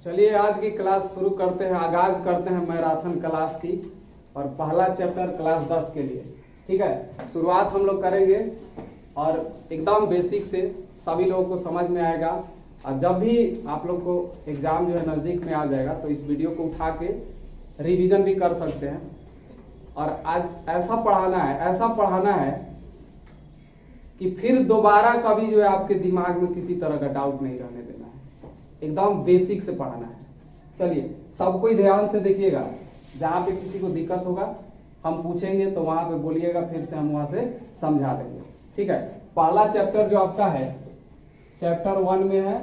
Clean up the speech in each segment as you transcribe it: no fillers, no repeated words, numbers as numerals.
चलिए आज की क्लास शुरू करते हैं, आगाज करते हैं मैराथन क्लास की। और पहला चैप्टर क्लास 10 के लिए, ठीक है। शुरुआत हम लोग करेंगे और एकदम बेसिक से सभी लोगों को समझ में आएगा। और जब भी आप लोग को एग्जाम जो है नज़दीक में आ जाएगा तो इस वीडियो को उठा के रिवीजन भी कर सकते हैं। और आज ऐसा पढ़ाना है कि फिर दोबारा कभी जो है आपके दिमाग में किसी तरह का डाउट नहीं रहने देना है। एकदम बेसिक से पढ़ाना है। चलिए सब कोई ध्यान से देखिएगा, जहां पे किसी को दिक्कत होगा हम पूछेंगे तो वहां पे बोलिएगा, फिर से हम वहां से समझा देंगे, ठीक है। पहला चैप्टर जो आपका है चैप्टर 1 में है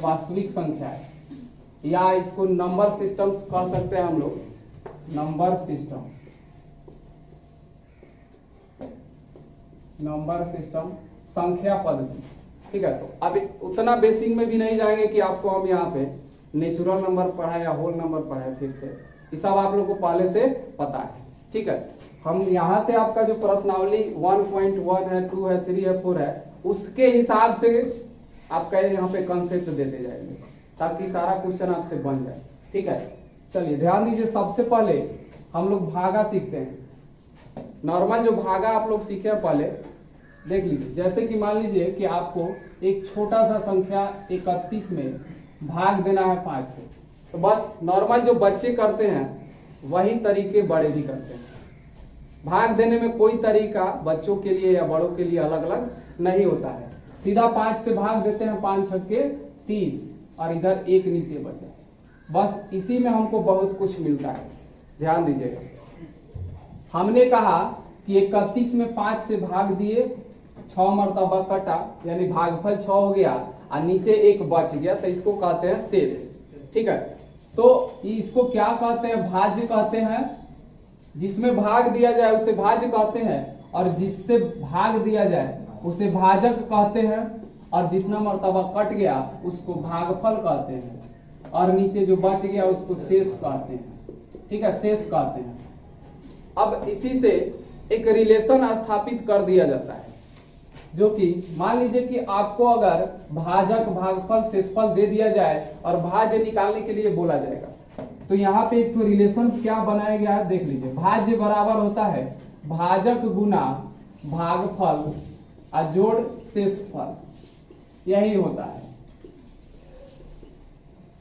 वास्तविक संख्या है, या इसको नंबर सिस्टम कह सकते हैं हम लोग, नंबर सिस्टम संख्या पद्धति, ठीक है। तो अब उतना बेसिक में भी नहीं जाएंगे कि आपको हम यहाँ पे नेचुरल नंबर पढ़ाए या होल नंबर पढ़ाए। फिर से ये सब आप लोग को पहले से पता है, ठीक है। हम यहाँ से आपका जो प्रश्नावली 1.1 है, 2 है, 3 है, 4 है, उसके हिसाब से आपका यहाँ पे कंसेप्ट देते जाएंगे ताकि सारा क्वेश्चन आपसे बन जाए, ठीक है। चलिए ध्यान दीजिए, सबसे पहले हम लोग भागा सीखते हैं। नॉर्मल जो भागा आप लोग सीखे पहले देख लीजिए। जैसे कि मान लीजिए कि आपको एक छोटा सा संख्या 31 में भाग देना है 5 से, तो बस नॉर्मल जो बच्चे करते हैं वही तरीके बड़े भी करते हैं। भाग देने में कोई तरीका बच्चों के लिए या बड़ों के लिए अलग अलग नहीं होता है। सीधा 5 से भाग देते हैं, 5 छक्के 30 और इधर 1 नीचे बचा। बस इसी में हमको बहुत कुछ मिलता है। ध्यान दीजिएगा, हमने कहा कि 31 में 5 से भाग दिए, 6 मरतबा कटा, यानी भागफल 6 हो गया और नीचे 1 बच गया, तो इसको कहते हैं शेष, ठीक है। तो इसको क्या कहते हैं? भाज्य कहते हैं। जिसमें भाग दिया जाए उसे भाज्य कहते हैं, और जिससे भाग दिया जाए उसे भाजक कहते हैं, और जितना मरतबा कट गया उसको भागफल कहते हैं, और नीचे जो बच गया उसको शेष कहते हैं, ठीक है, शेष कहते हैं। अब इसी से एक रिलेशन स्थापित कर दिया जाता है, जो कि मान लीजिए कि आपको अगर भाजक, भागफल, शेषफल दे दिया जाए और भाज्य निकालने के लिए बोला जाएगा, तो यहाँ पे एक तो रिलेशन क्या बनाया गया है, देख लीजिए। भाज्य बराबर होता है भाजक गुना भागफल और जोड़ शेषफल, यही होता है।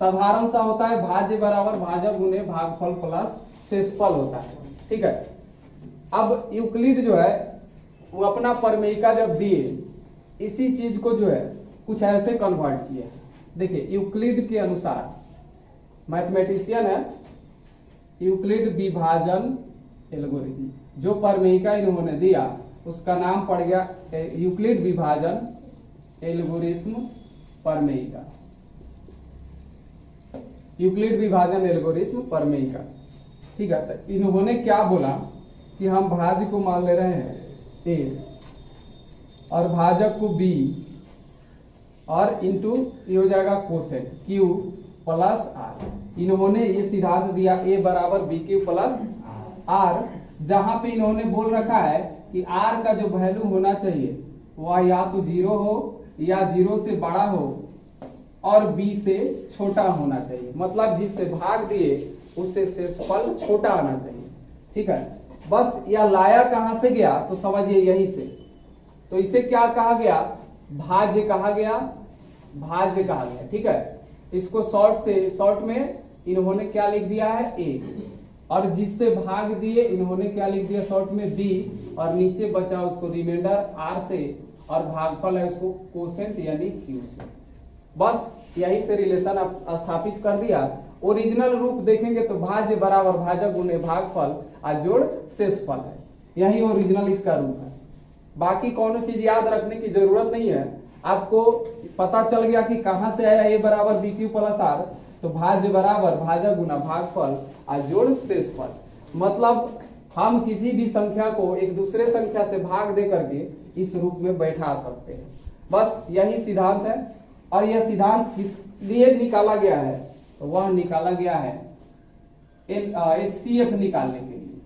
साधारण सा होता है भाज्य बराबर भाजक गुने भागफल प्लस शेषफल होता है, ठीक है। अब यूक्लिड जो है वो अपना प्रमेयिका जब दिए, इसी चीज को जो है कुछ ऐसे कन्वर्ट किया। देखिए यूक्लिड के अनुसार, मैथमेटिशियन है, यूक्लिड विभाजन एल्गोरिथम, जो प्रमेयिका इन्होंने दिया उसका नाम पड़ गया यूक्लिड विभाजन एल्गोरिथम प्रमेयिका। यूक्लिड विभाजन एल्गोरिथम प्रमेयिका, ठीक है। तो इन्होंने क्या बोला कि हम भाज्य को मान ले रहे हैं A और भाजक को B, और इंटू ये हो जाएगा कोसेक Q प्लस R। इन्होंने ये सिद्धांत दिया A बराबर BQ प्लस R, जहां पे इन्होंने बोल रखा है कि R का जो वैल्यू होना चाहिए वह या तो 0 हो या 0 से बड़ा हो और B से छोटा होना चाहिए। मतलब जिससे भाग दिए उससे शेषफल छोटा आना चाहिए, ठीक है। बस या लाया कहां से गया तो समझिए यहीं से। तो इसे क्या कहा गया? भाज्य कहा गया, ठीक है। इसको शॉर्ट में इन्होंने क्या लिख दिया है A, और जिससे भाग दिए इन्होंने क्या लिख दिया शॉर्ट में B, और नीचे बचा उसको रिमाइंडर R से, और भागफल है उसको कोसेंट यानी Q से। बस यही से रिलेशन आप स्थापित कर दिया। ओरिजिनल रूप देखेंगे तो भाज्य बराबर भाजक गुने भागफल और जोड़ शेषफल है, यही ओरिजिनल इसका रूप है। बाकी कौनो चीज याद रखने की जरूरत नहीं है। आपको पता चल गया कि कहां से आया A बराबर BQ प्लस R, तो भाज्य बराबर भाजक गुना भागफल और जोड़ शेषफल। मतलब हम किसी भी संख्या को एक दूसरे संख्या से भाग दे करके इस रूप में बैठा सकते हैं। बस यही सिद्धांत है। और यह सिद्धांत किस लिए निकाला गया है? तो वह निकाला गया है HCF निकालने के लिए,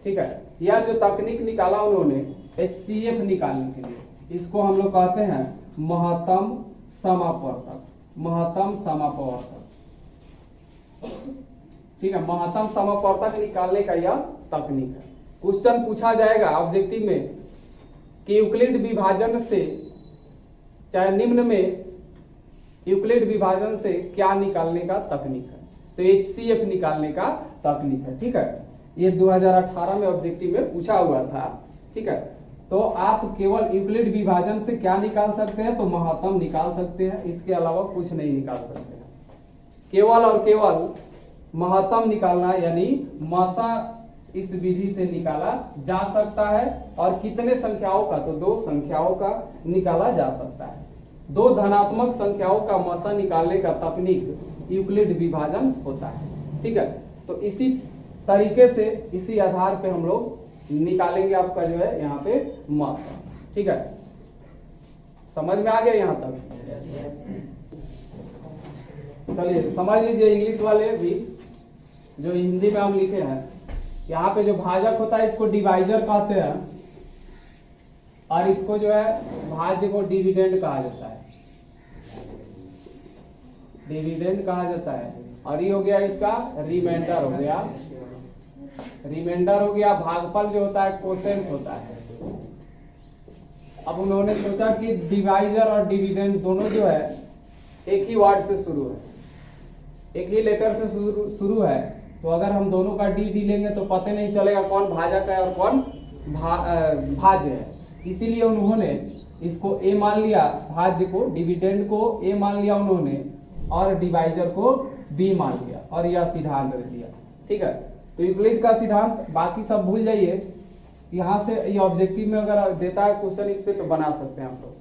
ठीक है। यह जो तकनीक निकाला उन्होंने HCF निकालने के लिए, इसको हम लोग कहते हैं महत्तम समापवर्तक। महत्तम समापवर्तक। ठीक है, महत्तम समापवर्तक निकालने का यह तकनीक है। क्वेश्चन पूछा जाएगा ऑब्जेक्टिव में कि यूक्लिड विभाजन से, चाहे निम्न में यूक्लिड विभाजन से क्या निकालने का तकनीक है, तो HCF निकालने का तकनीक है। ठीक है, ये 2018 में ऑब्जेक्टिव में पूछा हुआ था। ठीक है, तो आप केवल यूक्लिड विभाजन से क्या निकाल सकते हैं, तो महत्तम निकाल सकते हैं, इसके अलावा कुछ नहीं निकाल सकते हैं। केवल और केवल महत्तम निकालना, यानी मसा इस विधि से निकाला जा सकता है। और कितने संख्याओं का, तो 2 संख्याओं का निकाला जा सकता है। 2 धनात्मक संख्याओं का मसा निकालने का तकनीक यूक्लिड विभाजन होता है। ठीक है, तो इसी तरीके से, इसी आधार पे हम लोग निकालेंगे आपका जो है यहाँ पे मसा। ठीक है, समझ में आ गया यहाँ तक? चलिए समझ लीजिए, इंग्लिश वाले भी जो हिंदी में हम लिखे हैं, यहाँ पे जो भाजक होता है इसको डिवाइजर कहते हैं, और इसको जो है भाज्य को डिविडेंड कहा जाता है, डिविडेंड कहा जाता है। और ये हो गया इसका रिमाइंडर हो गया, रिमाइंडर हो गया। भागफल जो होता है कोसेंट होता है। अब उन्होंने सोचा कि डिवाइजर और डिविडेंड दोनों जो है एक ही वर्ड से शुरू है, एक ही लेटर से शुरू है, तो अगर हम दोनों का डी लेंगे तो पता नहीं चलेगा कौन भाजक है और कौन भाज्य है। इसीलिए उन्होंने इसको ए मान लिया, भाज्य को, डिविडेंड को ए मान लिया उन्होंने, और डिवाइजर को बी मान लिया, और यह सिद्धांत रख दिया। ठीक है, तो यूक्लिड का सिद्धांत बाकी सब भूल जाइए। यहाँ से ये ऑब्जेक्टिव में अगर देता है क्वेश्चन इस पे, तो बना सकते हैं आप लोग।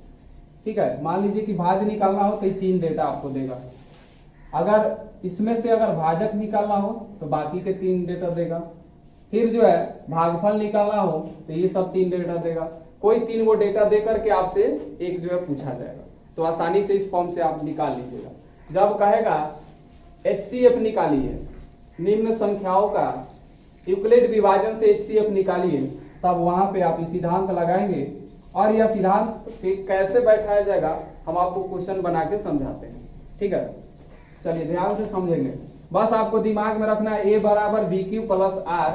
ठीक है, मान लीजिए कि भाज्य निकालना हो तो ये 3 डेटा आपको देगा। अगर इसमें से अगर भाजक निकालना हो तो बाकी के 3 डेटा देगा। फिर जो है भागफल निकालना हो तो ये सब 3 डेटा देगा। कोई 3 वो डेटा दे करके आपसे एक जो है पूछा जाएगा, तो आसानी से इस फॉर्म से आप निकाल लीजिएगा। जब कहेगा HCF निकालिए, निम्न संख्याओं का यूक्लिड विभाजन से HCF निकालिए, तब वहां पे आप सिद्धांत लगाएंगे। और यह सिद्धांत कैसे बैठाया जाएगा हम आपको क्वेश्चन बना के समझाते हैं। ठीक है, चलिए ध्यान से समझेंगे। बस आपको दिमाग में रखना है A बराबर BQ प्लस R,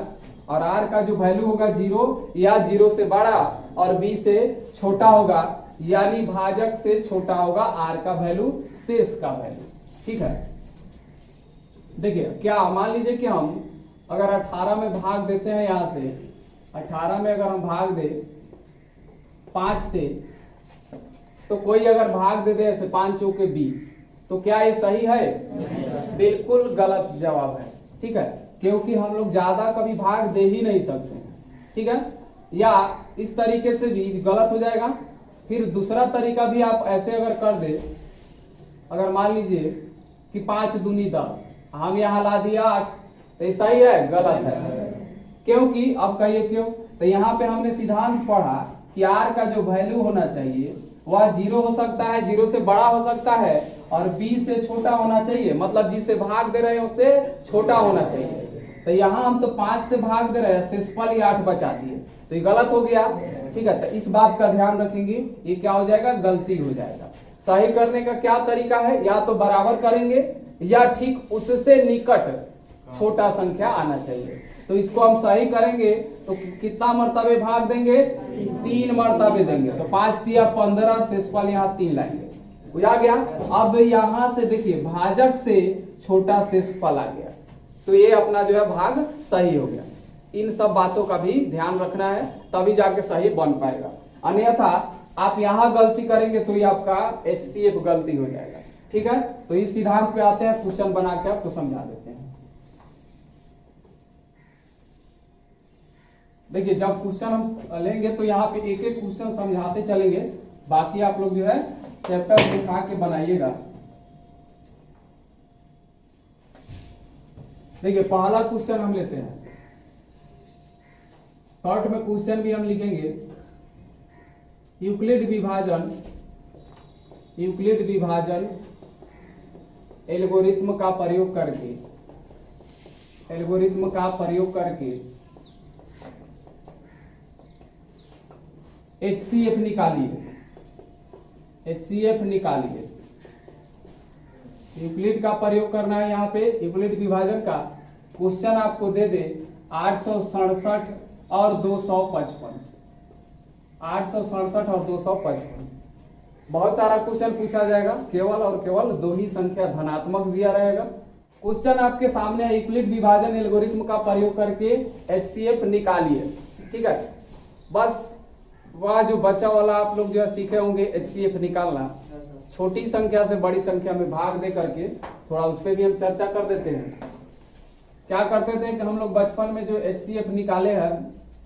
और R का जो वैल्यू होगा 0 या 0 से बड़ा और B से छोटा होगा, यानी भाजक से छोटा होगा R का वैल्यू शेष का वैल्यू। ठीक है, देखिए क्या, मान लीजिए कि हम अगर 18 में भाग देते हैं, यहां से 18 में अगर हम भाग दे 5 से, तो कोई अगर भाग दे दे ऐसे 5 चौके 20, तो क्या ये सही है? बिल्कुल गलत जवाब है। ठीक है, क्योंकि हम लोग ज्यादा कभी भाग दे ही नहीं सकते हैं। ठीक है, या इस तरीके से भी गलत हो जाएगा। फिर दूसरा तरीका भी आप ऐसे अगर कर दे, अगर मान लीजिए कि 5 दूनी 10, हम यहाँ ला दिया 8, तो ये सही है? गलत है। क्योंकि अब कहिए क्यों, तो यहाँ पे हमने सिद्धांत पढ़ा कि R का जो वैल्यू होना चाहिए वह 0 हो सकता है, 0 से बड़ा हो सकता है, और B से छोटा होना चाहिए, मतलब जिससे भाग दे रहे हैं उससे छोटा होना चाहिए। तो यहाँ हम तो 5 से भाग दे रहे हैं, शेषफल ही 8 बचा दिए, तो ये गलत हो गया। ठीक है, तो इस बात का ध्यान रखेंगे, ये क्या हो जाएगा? गलती हो जाएगा। सही करने का क्या तरीका है? या तो बराबर करेंगे या ठीक उससे निकट छोटा संख्या आना चाहिए। तो इसको हम सही करेंगे तो कितना मर्तबे भाग देंगे? 3 मर्तबे देंगे। तो 5 दिया 15, शेषफल यहाँ 3 लाएंगे। बुझा गया? अब यहां से देखिए भाजक से छोटा शेषफल आ गया, तो ये अपना जो है भाग सही हो गया। इन सब बातों का भी ध्यान रखना है, तभी जाके सही बन पाएगा। अन्यथा आप यहां गलती करेंगे तो ये आपका HCF गलती हो जाएगा। ठीक है, तो इस सिद्धांत पे आते हैं, क्वेश्चन बना के आपको समझा देते हैं। देखिए जब क्वेश्चन हम लेंगे तो यहाँ पे एक एक क्वेश्चन समझाते चलेंगे, बाकी आप लोग जो है चैप्टर दिखा के बनाइएगा। देखिए पहला क्वेश्चन हम लेते हैं, शॉर्ट में क्वेश्चन भी हम लिखेंगे। यूक्लिड विभाजन एल्गोरिथ्म का प्रयोग करके HCF निकालिए। यूक्लिड का प्रयोग करना है यहाँ पे, यूक्लिड विभाजन का। क्वेश्चन आपको दे दे 867 और 255, 867 और 255, बहुत सारा क्वेश्चन पूछा जाएगा, केवल और केवल दो ही संख्या धनात्मक दिया रहेगा। क्वेश्चन आपके सामने है, यूक्लिड विभाजन एल्गोरिथम का प्रयोग करके HCF निकालिए। ठीक है, बस वह जो बचा वाला आप लोग जो है सीखे होंगे HCF निकालना, छोटी संख्या से बड़ी संख्या में भाग दे करके, थोड़ा उस पर भी हम चर्चा कर देते हैं। क्या करते थे कि हम लोग बचपन में जो HCF निकाले हैं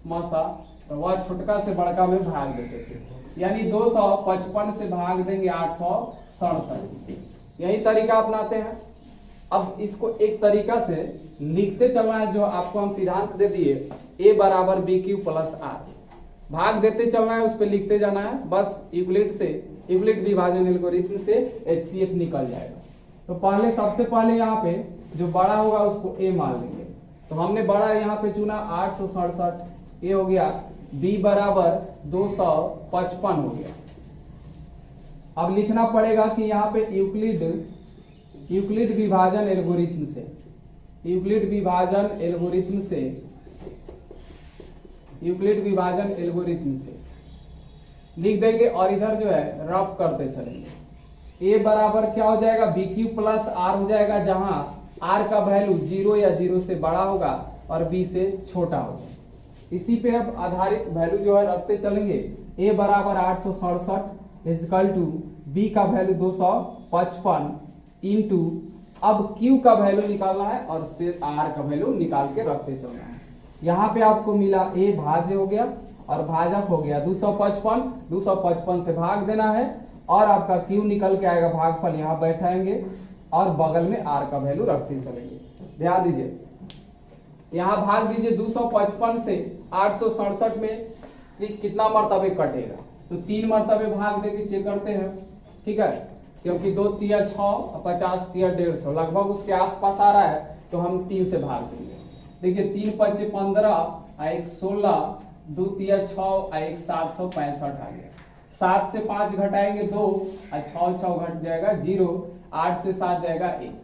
मासा, तो वह छोटका से बड़का में भाग देते थे, यानी 255 से भाग देंगे 867, यही तरीका अपनाते हैं। अब इसको एक तरीका से लिखते चलना है, जो आपको हम सिद्धांत दे दिए A बराबर BQ प्लस R, भाग देते चलना है, उस पर लिखते जाना है। बस यूक्लिड विभाजन एल्गोरिथम से HCF निकल जाएगा। तो पहले सबसे पहले यहाँ पे जो बड़ा होगा उसको A मान लेंगे, तो हमने बड़ा यहाँ पे चुना 867, ये हो गया। B बराबर 255 हो गया। अब लिखना पड़ेगा कि यहाँ पे यूक्लिड विभाजन एल्गोरिथम से, यूक्लिड विभाजन एल्गोरिथम से लिख देंगे, और इधर जो है रफ करते चलेंगे। A बराबर क्या हो जाएगा, BQ प्लस R हो जाएगा, जहां R का वैल्यू 0 या 0 से बड़ा होगा और B से छोटा होगा। इसी पे अब आधारित वैल्यू जो है रखते चलेंगे। A बराबर 867 इजकल टू B का वैल्यू 255 इंटू, अब Q का वैल्यू निकालना है और से R का वैल्यू निकाल के रखते चलना है। यहाँ पे आपको मिला A भाज्य हो गया और भाजक हो गया 255 से भाग देना है, और आपका Q निकल के आएगा, भागफल यहाँ बैठाएंगे और बगल में R का वैल्यू रखते चलेंगे। ध्यान दीजिए, यहाँ भाग दीजिए 255 से 867 में कितना मर्तबे कटेगा, तो 3 मर्तबे भाग देके चेक करते हैं। ठीक है, क्योंकि 2 तिया 6, 50 तिया 150 लगभग उसके आसपास आ रहा है, तो हम 3 से भाग देंगे। देखिए 3 5 15 1 16, 2 तिया 6 1 765 आ गया। 7 से 5 घटाएंगे 2, 6 6 घट जाएगा 0, 8 से 7 जाएगा 1।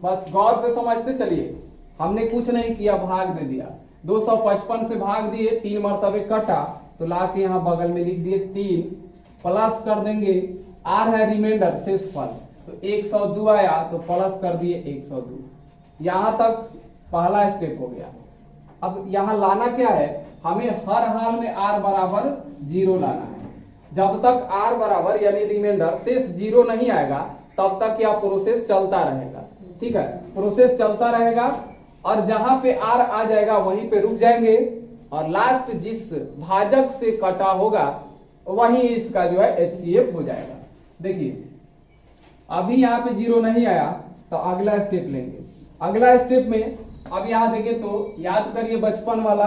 बस गौर से समझते चलिए, हमने कुछ नहीं किया, भाग दे दिया। 255 से भाग दिए, 3 मर्तबे कटा, तो ला के यहाँ बगल में लिख दिए 3, प्लस कर देंगे, R है रिमाइंडर शेषफल, तो 102 आया, तो प्लस कर दिए 102। यहां तक पहला स्टेप हो गया। अब यहां लाना क्या है, हमें हर हाल में R बराबर 0 लाना है। जब तक R बराबर यानी रिमाइंडर शेष 0 नहीं आएगा, तब तक यह प्रोसेस चलता रहेगा। ठीक है, प्रोसेस चलता रहेगा, और जहां पे R आ जाएगा वहीं पे रुक जाएंगे, और लास्ट जिस भाजक से कटा होगा वहीं इसका जो है HCF हो जाएगा। देखिए अभी यहाँ पे 0 नहीं आया, तो अगला स्टेप लेंगे। अगला स्टेप में अब यहाँ देखिए, तो याद करिए बचपन वाला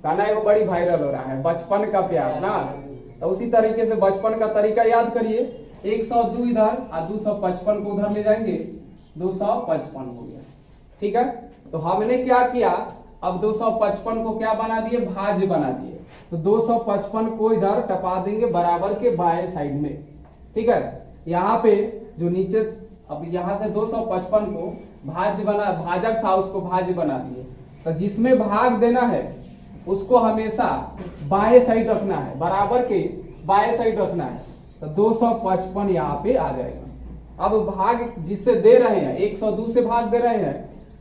गाना, वो बड़ी वायरल हो रहा है, बचपन का प्यार ना, तो उसी तरीके से बचपन का तरीका याद करिए। 102 इधर और 255 को उधर ले जाएंगे, 255 हो गया। ठीक है, तो हमने क्या किया, अब 255 को क्या बना दिए, भाज्य बना दिए, तो 255 को इधर टपा देंगे बराबर के बाएं साइड में। ठीक है, यहाँ पे जो नीचे, अब यहाँ से 255 को भाज्य बना, भाजक था उसको भाज्य बना दिए, तो जिसमें भाग देना है उसको हमेशा बाएं साइड रखना है, बराबर के बाएं साइड रखना है, तो 255 यहाँ पे आ जाएगा। अब भाग जिससे दे रहे हैं, 102 से भाग दे रहे हैं,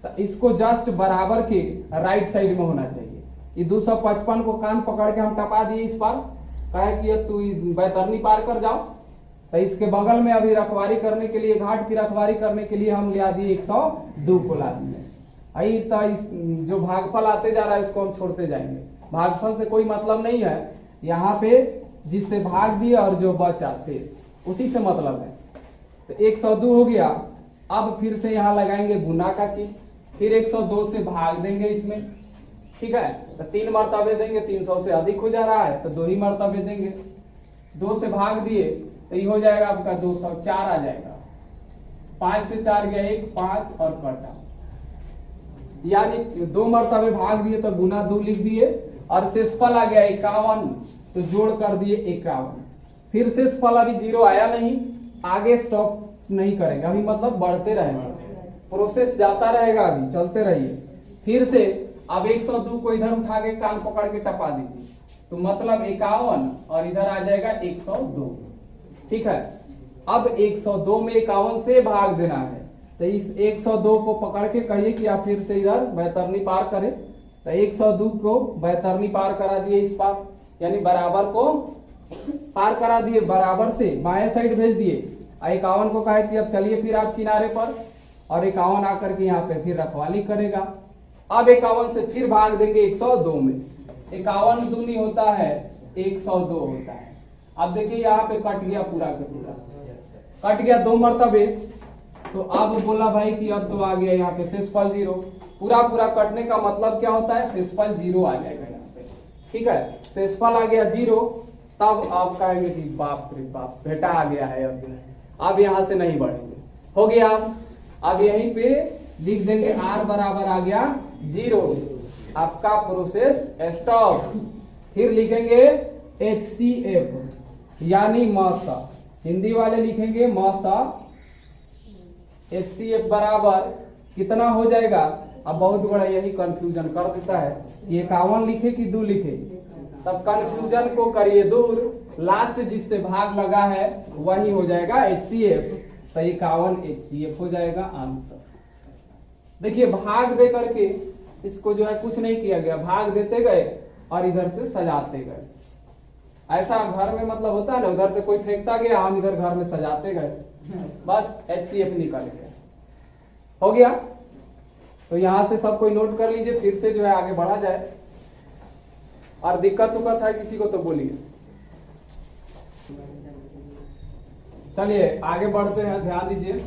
तो इसको जस्ट बराबर के राइट साइड में होना चाहिए। ये 255 को कान पकड़ के हम टपा दिए इस पार, कहे कि अब तू बैतरनी पार कर जाओ, तो इसके बगल में अभी रखवारी करने के लिए, घाट की रखवारी करने के लिए हम ले दिए 102 को ला दिए। आई तो इस जो भागफल आते जा रहा है इसको हम छोड़ते जाएंगे, भागफल से कोई मतलब नहीं है, यहाँ पे जिससे भाग दिया और जो बचा शेष उसी से मतलब है। तो 102 हो गया। अब फिर से यहाँ लगाएंगे गुना का चिन्ह, फिर 102 से भाग देंगे इसमें। ठीक है, तो 3 मर्तबे देंगे, 300 से अधिक हो जा रहा है तो 2 ही मर्तबे देंगे। 2 से भाग दिए तो ये हो जाएगा आपका 204 आ जाएगा। 5 से 4 गया 1, 5 और कटा, यानी 2 मर्तबे भाग दिए तो गुना 2 लिख दिए, और शेषफल आ गया 51, तो जोड़ कर दिए 51। फिर शेषफल अभी 0 आया नहीं, आगे स्टॉप नहीं करेंगे, अभी मतलब बढ़ते रहेंगे, प्रोसेस जाता रहेगा, अभी चलते रहिए। फिर से अब 102 को इधर उठा के कान पकड़ के टपा दीजिए, तो मतलब 51 और इधर आ जाएगा 102। ठीक है, अब 102 में 51 से भाग देना है, तो इस 102 को पकड़ के कहिए कि आप फिर से इधर बैतरनी पार करें, तो 102 को बैतरनी पार करा दिए इस पार, यानी बराबर को पार करा दिए, बराबर से बाएं साइड भेज दिए। 51 को कहा कि अब चलिए फिर आप किनारे पर, और 51 आकर के यहाँ पे फिर रखवाली करेगा। अब 51 से फिर भाग देंगे 102 में, 51 दूनी होता है 102 होता है। अब देखिए यहाँ पे कट गया, पूरा का पूरा कट गया 2 मरतबे, तो अब बोला भाई कि अब तो आ गया यहाँ पे शेषफल 0। पूरा पूरा कटने का मतलब क्या होता है, शेषफल 0 आ जाएगा यहाँ पे। ठीक है, शेषफल आ गया 0, तब आप कहेंगे कि बाप रे बाप बेटा आ गया है, अब यहां से नहीं बढ़ेंगे, हो गया। अब यहीं पे लिख देंगे r बराबर आ गया 0, आपका प्रोसेस स्टॉप। फिर लिखेंगे HCF यानी मासा, हिंदी वाले लिखेंगे मासा। HCF बराबर कितना हो जाएगा, अब बहुत बड़ा यही कंफ्यूजन कर देता है कि 51 लिखे कि 2 लिखे, तब कंफ्यूजन को करिए दूर, लास्ट जिससे भाग लगा है वही हो जाएगा HCF, तो 51 HCF हो जाएगा आंसर। देखिए भाग दे करके इसको जो है कुछ नहीं किया गया, भाग देते गए और इधर से सजाते गए। ऐसा घर में मतलब होता है ना, उधर से कोई फेंकता गया, हम इधर घर में सजाते गए, बस HCF निकल गया, हो गया। तो यहां से सब कोई नोट कर लीजिए, फिर से जो है आगे बढ़ा जाए। और दिक्कत उक्कत है किसी को तो बोलिए। चलिए आगे बढ़ते हैं, ध्यान दीजिए,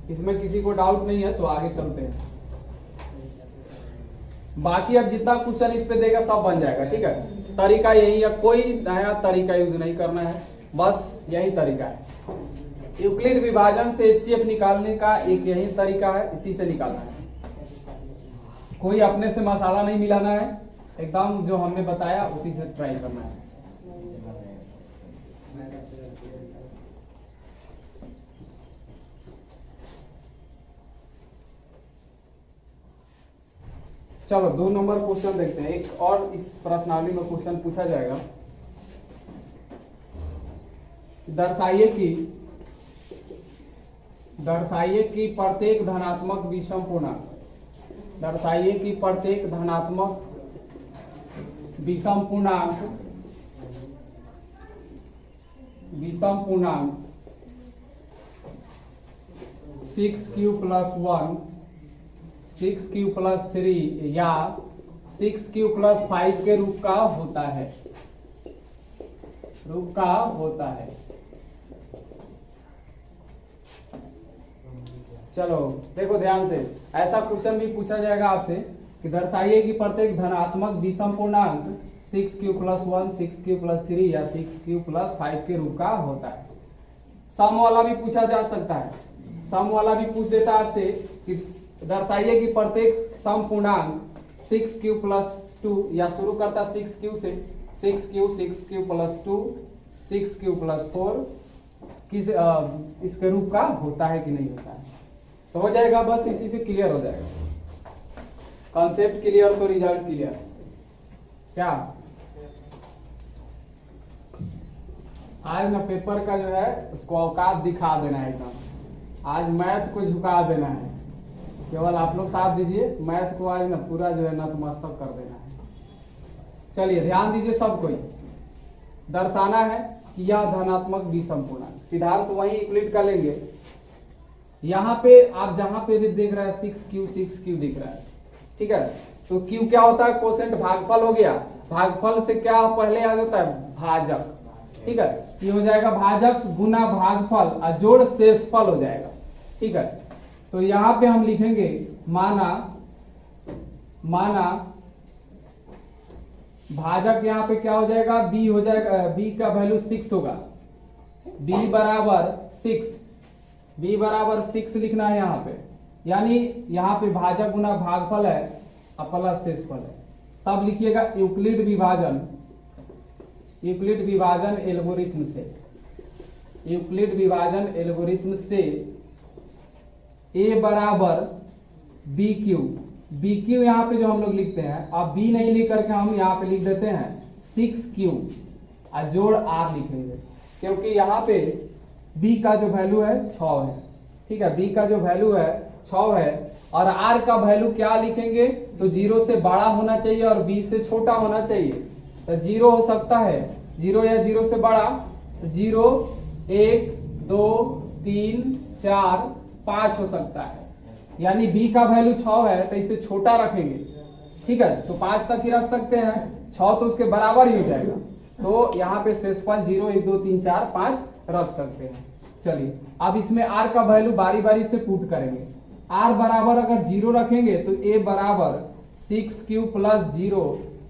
इसमें किसी को डाउट नहीं है तो आगे चलते हैं। बाकी अब जितना क्वेश्चन इस पे देगा सब बन जाएगा। ठीक है, तरीका यही है, कोई नया तरीका यूज नहीं करना है, बस यही तरीका है। यूक्लिड विभाजन से HCF निकालने का एक यही तरीका है, इसी से निकालना है, कोई अपने से मसाला नहीं मिलाना है, एकदम जो हमने बताया उसी से ट्राई करना है। चलो 2 नंबर क्वेश्चन देखते हैं। एक और इस प्रश्नावली में क्वेश्चन पूछा जाएगा, दर्शाइए कि प्रत्येक धनात्मक विषम पूर्णांक, दर्शाइए कि प्रत्येक धनात्मक विषम पूर्णांक 6q + 1, 6q + 3 या 6q + 5 के रूप का होता है, चलो देखो ध्यान से, ऐसा क्वेश्चन भी पूछा जाएगा आपसे कि दर्शाइए कि प्रत्येक धनात्मक विषम पूर्णांक 6q + 1, 6q + 3 या 6q + 5 के रूप का होता है। सम वाला भी पूछा जा सकता है, सम वाला भी पूछ देता है आपसे कि दर्शाइए कि प्रत्येक सम पूर्णांक 6q + 2 या शुरू करता 6q से, 6q, 6q + 2, 6q + 4 किस इसके रूप का होता है कि नहीं होता है, तो हो जाएगा। बस इसी से क्लियर हो जाएगा, कॉन्सेप्ट क्लियर तो रिजल्ट क्लियर। क्या आज ना पेपर का जो है उसको औकात दिखा देना है एकदम, आज मैथ को झुका देना है, केवल आप लोग साथ दीजिए, मैथ को आज ना पूरा जो है नतमस्तक कर देना है। चलिए ध्यान दीजिए सब कोई, दर्शाना है कि यह धनात्मक विषम पूर्णांक, सिद्धांत वही यूक्लिड का लेंगे। यहाँ पे आप जहां पे भी देख रहे हैं 6q दिख रहा है, ठीक है, तो q क्या होता है, कोसेंट भागफल हो गया, भागफल से क्या पहले आ जाता है, भाजक। ठीक है, ये हो जाएगा भाजक गुना भागफल और जोड़ शेषफल हो जाएगा। ठीक है, तो यहाँ पे हम लिखेंगे माना भाजक, यहाँ पे क्या हो जाएगा, b हो जाएगा, b का वैल्यू 6 होगा, b बराबर 6 लिखना है यहाँ पे, यानी यहाँ पे भाजक गुना भागफल है और प्लस शेषफल है। तब लिखिएगा यूक्लिड विभाजन एल्गोरिथम से, यूक्लिड विभाजन एल्गोरिथम से a बराबर बी क्यू, बी क्यू यहाँ पे जो हम लोग लिखते हैं, अब b नहीं लिख करके हम यहाँ पे लिख देते हैं 6q और जोड़ r लिखेंगे, क्योंकि यहाँ पे b का जो वैल्यू है 6 है। ठीक है, b का जो वैल्यू है 6 है और r का वैल्यू क्या लिखेंगे, तो 0 से बड़ा होना चाहिए और b से छोटा होना चाहिए। तो 0 हो सकता है 0 या 0 से बड़ा, 0 1 2 3 4 5 हो सकता है, यानी b का वैल्यू 6 है तो इसे छोटा रखेंगे। ठीक है, तो 5 तक ही रख सकते हैं, 6 तो उसके बराबर ही हो जाएगा, तो यहाँ पे शेषफल 0 1 2 3 4 5 रख सकते हैं। चलिए अब इसमें r का वैल्यू बारी बारी से पुट करेंगे। r बराबर अगर 0 रखेंगे तो a बराबर 6q प्लस 0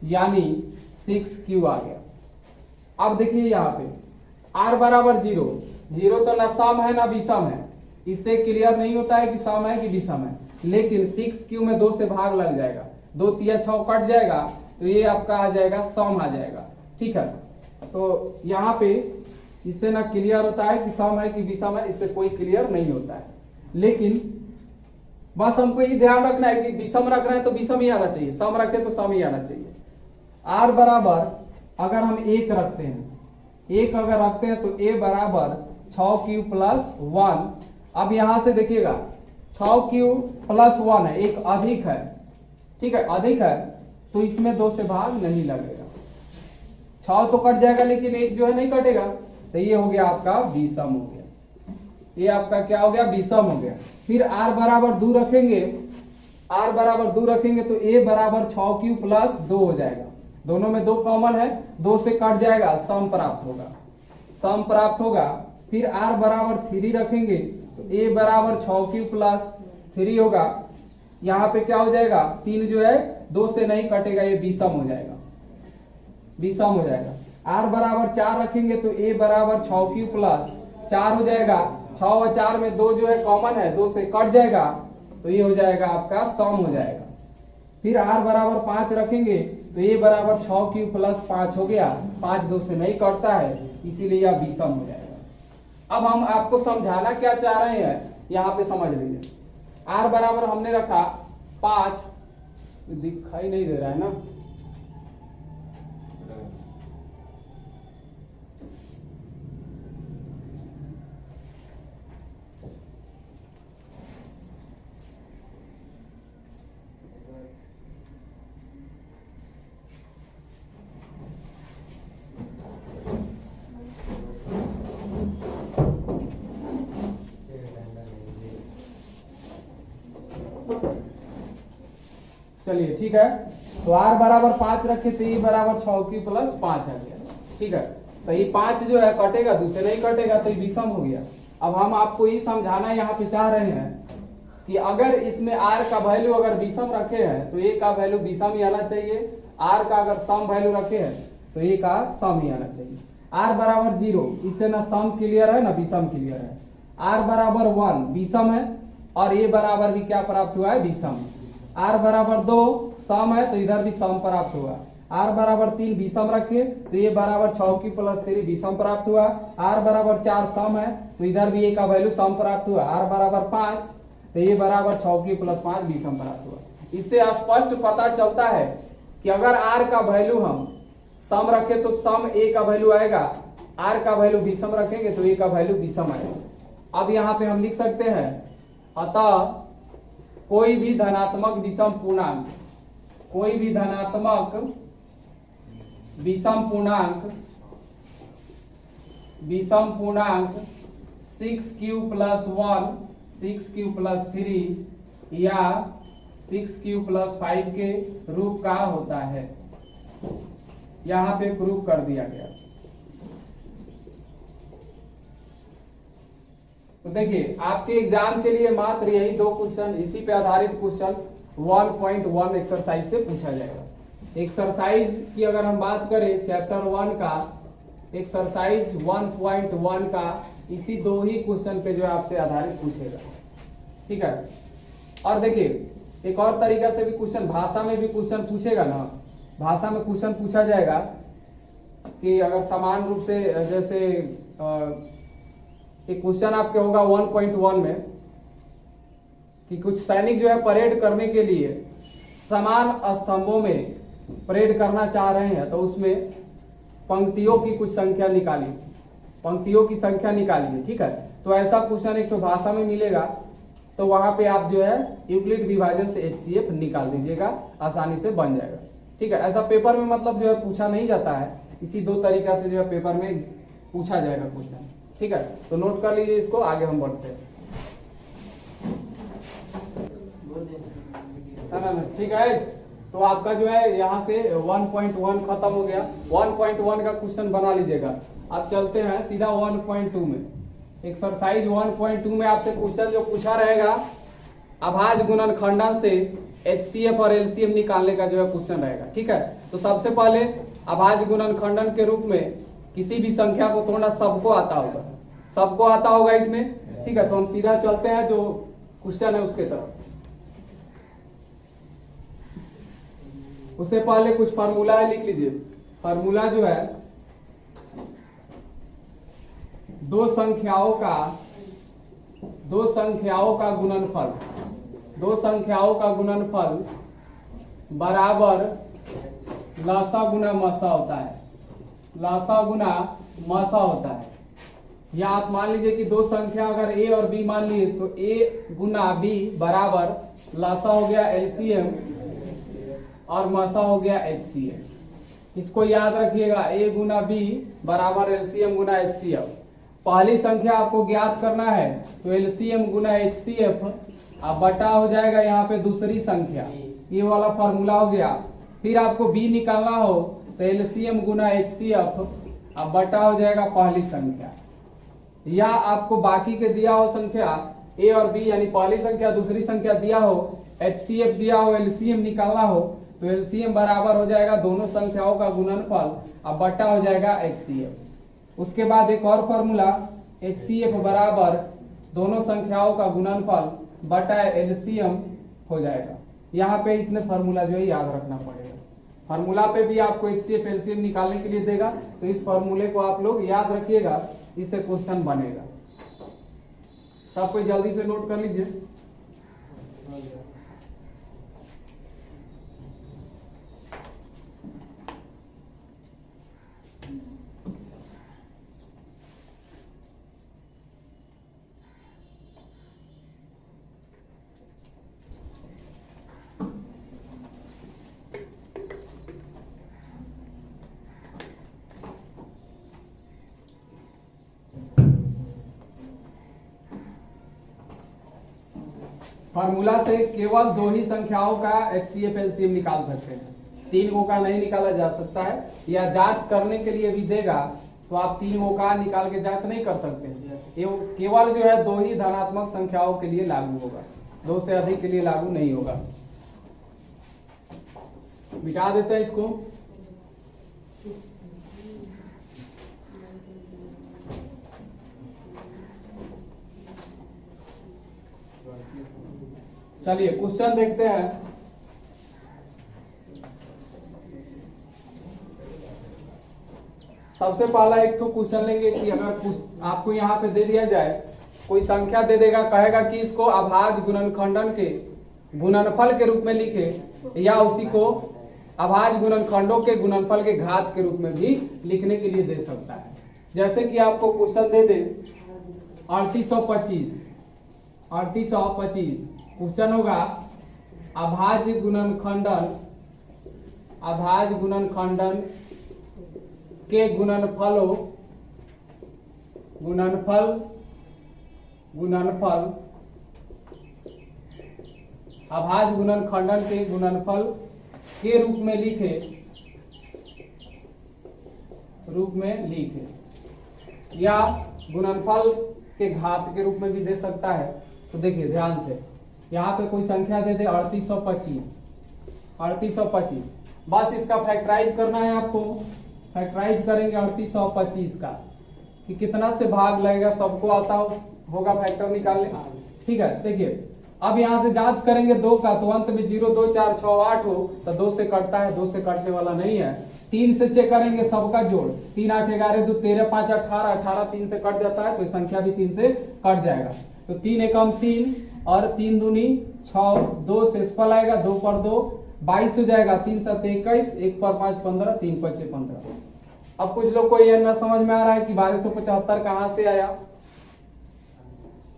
यानी 6q आ गया। अब देखिए यहाँ पे r बराबर 0, 0 तो ना सम है ना विषम है, इससे क्लियर नहीं होता है कि सम है कि विषम है, लेकिन 6q में 2 से भाग लग जाएगा, 2 तिया 6 कट जाएगा, तो ये आपका आ जाएगा सम आ जाएगा। ठीक है, तो यहाँ पे इससे ना क्लियर होता है कि सम है कि विषम है, इससे कोई क्लियर नहीं होता है, लेकिन बस हमको ये ध्यान रखना है कि विषम रख रहे हैं तो विषम ही आना चाहिए, सम रखे तो सम ही आना चाहिए। r बराबर अगर हम 1 रखते हैं, 1 अगर रखते हैं तो a बराबर 6q प्लस 1। अब यहां से देखिएगा 6q प्लस 1 है, एक अधिक है। ठीक है, अधिक है तो इसमें 2 से भाग नहीं लगेगा, 6 तो कट जाएगा लेकिन 1 जो है नहीं कटेगा, तो ये हो गया आपका विषम हो गया, ये आपका क्या हो गया, विषम हो गया। फिर r बराबर 2 रखेंगे, r बराबर 2 रखेंगे तो a बराबर 6q प्लस 2 हो जाएगा, दोनों में 2 कॉमन है, 2 से कट जाएगा, सम प्राप्त होगा, सम प्राप्त होगा। फिर r बराबर 3 रखेंगे तो a बराबर 6q प्लस 3 होगा, यहाँ पे क्या हो जाएगा, 3 जो है 2 से नहीं कटेगा, ये विषम हो जाएगा, विषम हो जाएगा। r बराबर 4 रखेंगे तो a बराबर 6q प्लस 4 हो जाएगा, 6 और 4 में 2 जो है कॉमन है, 2 से कट जाएगा, तो ये हो जाएगा आपका सम हो जाएगा। फिर r बराबर 5 रखेंगे तो a बराबर 6q प्लस 5 हो गया, 5 2 से नहीं कटता है, इसीलिए यह विषम हो जाएगा। अब हम आपको समझाना क्या चाह रहे हैं, यहाँ पे समझ लीजिए। r बराबर हमने रखा 5, दिखाई नहीं दे रहा है ना, चलिए ठीक है, तो r बराबर 5 रखे तो e बराबर 6q प्लस 5 आ गया। ठीक है, तो ये 5 जो है कटेगा, दूसरे नहीं कटेगा, तो ये विषम हो गया। अब हम आपको ये समझाना यहाँ पे चाह रहे हैं कि अगर इसमें r का वैल्यू अगर विषम रखे हैं तो a का वैल्यू विषम ही आना चाहिए, r का अगर सम वैल्यू रखे हैं तो a का सम ही आना चाहिए। r बराबर 0, इससे ना सम क्लियर है ना विषम क्लियर है। r बराबर 1 विषम है और a बराबर भी क्या प्राप्त हुआ है, विषम। r बराबर 2 सम है तो इधर भी सम प्राप्त हुआ। r बराबर 3 विषम रखे तो ये बराबर 6q प्लस 3 विषम प्राप्त हुआ। r बराबर 4 सम है तो इधर भी a का वैल्यू सम प्राप्त हुआ। r बराबर 5 तो ये बराबर 6q प्लस 5 विषम प्राप्त हुआ। इससे स्पष्ट पता चलता है कि अगर r का वैल्यू हम सम रखे तो सम a का वैल्यू आएगा, r का वैल्यू विषम रखेंगे तो a का वैल्यू विषम आएगा। अब यहाँ पे हम लिख सकते हैं, अतः कोई भी धनात्मक विषम पूर्णांक, कोई भी धनात्मक विषम पूर्णांक 6q प्लस 1, 6q प्लस 3 या 6q प्लस 5 के रूप का होता है। यहाँ पे प्रूफ कर दिया गया। तो देखिए आपके एग्जाम के लिए मात्र यही 2 क्वेश्चन, इसी पे आधारित क्वेश्चन 1.1 एक्सरसाइज से पूछा जाएगा। एक्सरसाइज की अगर हम बात करें चैप्टर 1 का, एक्सरसाइज 1.1 का इसी 2 ही क्वेश्चन पे जो है आपसे आधारित पूछेगा। ठीक है, और देखिए एक और तरीका से भी क्वेश्चन, भाषा में भी क्वेश्चन पूछेगा ना, भाषा में क्वेश्चन पूछा जाएगा कि अगर समान रूप से जैसे एक क्वेश्चन आपके होगा 1.1 में कि कुछ सैनिक जो है परेड करने के लिए समान स्तंभों में परेड करना चाह रहे हैं, तो उसमें पंक्तियों की कुछ संख्या निकालिए, पंक्तियों की संख्या निकालिए। ठीक है, तो ऐसा क्वेश्चन एक तो भाषा में मिलेगा, तो वहां पे आप जो है यूक्लिड विभाजन से HCF निकाल दीजिएगा, आसानी से बन जाएगा। ठीक है, ऐसा पेपर में मतलब जो है पूछा नहीं जाता है, इसी दो तरीका से जो है पेपर में पूछा जाएगा क्वेश्चन। ठीक है, तो नोट कर लीजिए इसको, आगे हम बढ़ते हैं। ना ठीक है, तो आपका जो है यहाँ से 1.1 खत्म हो गया। 1.1 का क्वेश्चन बना लीजिएगा। अब चलते हैं सीधा 1.2 में। एक्सरसाइज 1.2 में आपसे क्वेश्चन जो पूछा रहेगा, अभाज्य गुणनखंडन से HCF और LCM निकालने का जो है क्वेश्चन रहेगा। ठीक है, तो सबसे पहले अभाज्य गुणनखंडन के रूप में किसी भी संख्या को तोड़ना सबको आता होगा, सबको आता होगा इसमें। ठीक है, तो हम सीधा चलते हैं जो क्वेश्चन है उसके तरफ। उससे पहले कुछ फार्मूला है, लिख लीजिए। फार्मूला जो है दो संख्याओं का गुणनफल, दो संख्याओं का गुणनफल बराबर लासा गुना मसा होता है, लासा गुना मसा होता है। या आप मान लीजिए कि दो संख्या अगर A और B मान लिए, तो A गुना B बराबर लासा हो गया LCM और मसा हो गया HCF। इसको याद रखिएगा, A गुना B बराबर LCM गुना HCF। पहली संख्या आपको ज्ञात करना है, तो LCM गुना HCF अब बटा हो जाएगा यहाँ पे दूसरी संख्या, ये वाला फॉर्मूला हो गया। फिर आपको B निकालना हो तो LCM गुना HCF अब बटा हो जाएगा पहली संख्या। या आपको बाकी के दिया हो संख्या A और B, यानी पहली संख्या दूसरी संख्या दिया हो, HCF दिया हो, LCM निकालना हो, तो LCM बराबर हो जाएगा दोनों संख्याओं का गुणनफल अब बटा हो जाएगा HCF। उसके बाद एक और फॉर्मूला, HCF बराबर दोनों संख्याओं का गुणनफल बटा LCM हो जाएगा। यहाँ पे इतने फार्मूला जो है याद रखना पड़ेगा। फार्मूला पे भी आपको HCF LCM निकालने के लिए देगा, तो इस फार्मूले को आप लोग याद रखिएगा, इससे क्वेश्चन बनेगा। सब कोई जल्दी से नोट कर लीजिए। फार्मूला से केवल दो ही संख्याओं का HCF LCM निकाल सकते हैं, तीन गो का नहीं निकाला जा सकता है। या जांच करने के लिए भी देगा तो आप तीन गो का निकाल के जांच नहीं कर सकते। ये केवल जो है दो ही धनात्मक संख्याओं के लिए लागू होगा, दो से अधिक के लिए लागू नहीं होगा। मिटा देते हैं इसको। चलिए क्वेश्चन देखते हैं। सबसे पहला एक तो क्वेश्चन लेंगे कि अगर आपको यहाँ पे दे दिया जाए, कोई संख्या दे देगा, कहेगा कि इसको अभाज्य गुणनखंडन के गुणनफल के रूप में लिखे, या उसी को अभाज्य गुणनखंडों के गुणनफल के घात के रूप में भी लिखने के लिए दे सकता है। जैसे कि आपको क्वेश्चन दे दे 3825, 3825 क्वेश्चन होगा अभाज्य गुणनखंडन के गुणनफल अभाज्य गुणनखंडन के गुणनफल के रूप में लिखे या गुणनफल के घात के रूप में भी दे सकता है। तो देखिए ध्यान से, यहाँ पे कोई संख्या दे दे 3825, बस इसका फैक्टराइज करना है आपको। फैक्टराइज करेंगे 3825 का कि कितना से भाग लगेगा, सबको आता होगा फैक्टर निकालने। ठीक है, देखिए अब यहाँ से जांच करेंगे 2 का, तो अंत में 0 2 4 6 8 हो, तो 2 से कटता है, 2 से कटने वाला नहीं है, 3 से चेक करेंगे सबका जोड़, 3 8 11 2 13 5 18, 18 3 से कट जाता है तो संख्या भी 3 से कट जाएगा। तो 3 एकम 3 और 3 दूनी 6, 2 से स्पल आएगा, 2 पर 2 22 हो जाएगा, 3 7 21, 1 पर 5 15, 3 5 15। अब कुछ लोग को यह न समझ में आ रहा है कि 1275 कहां से आया,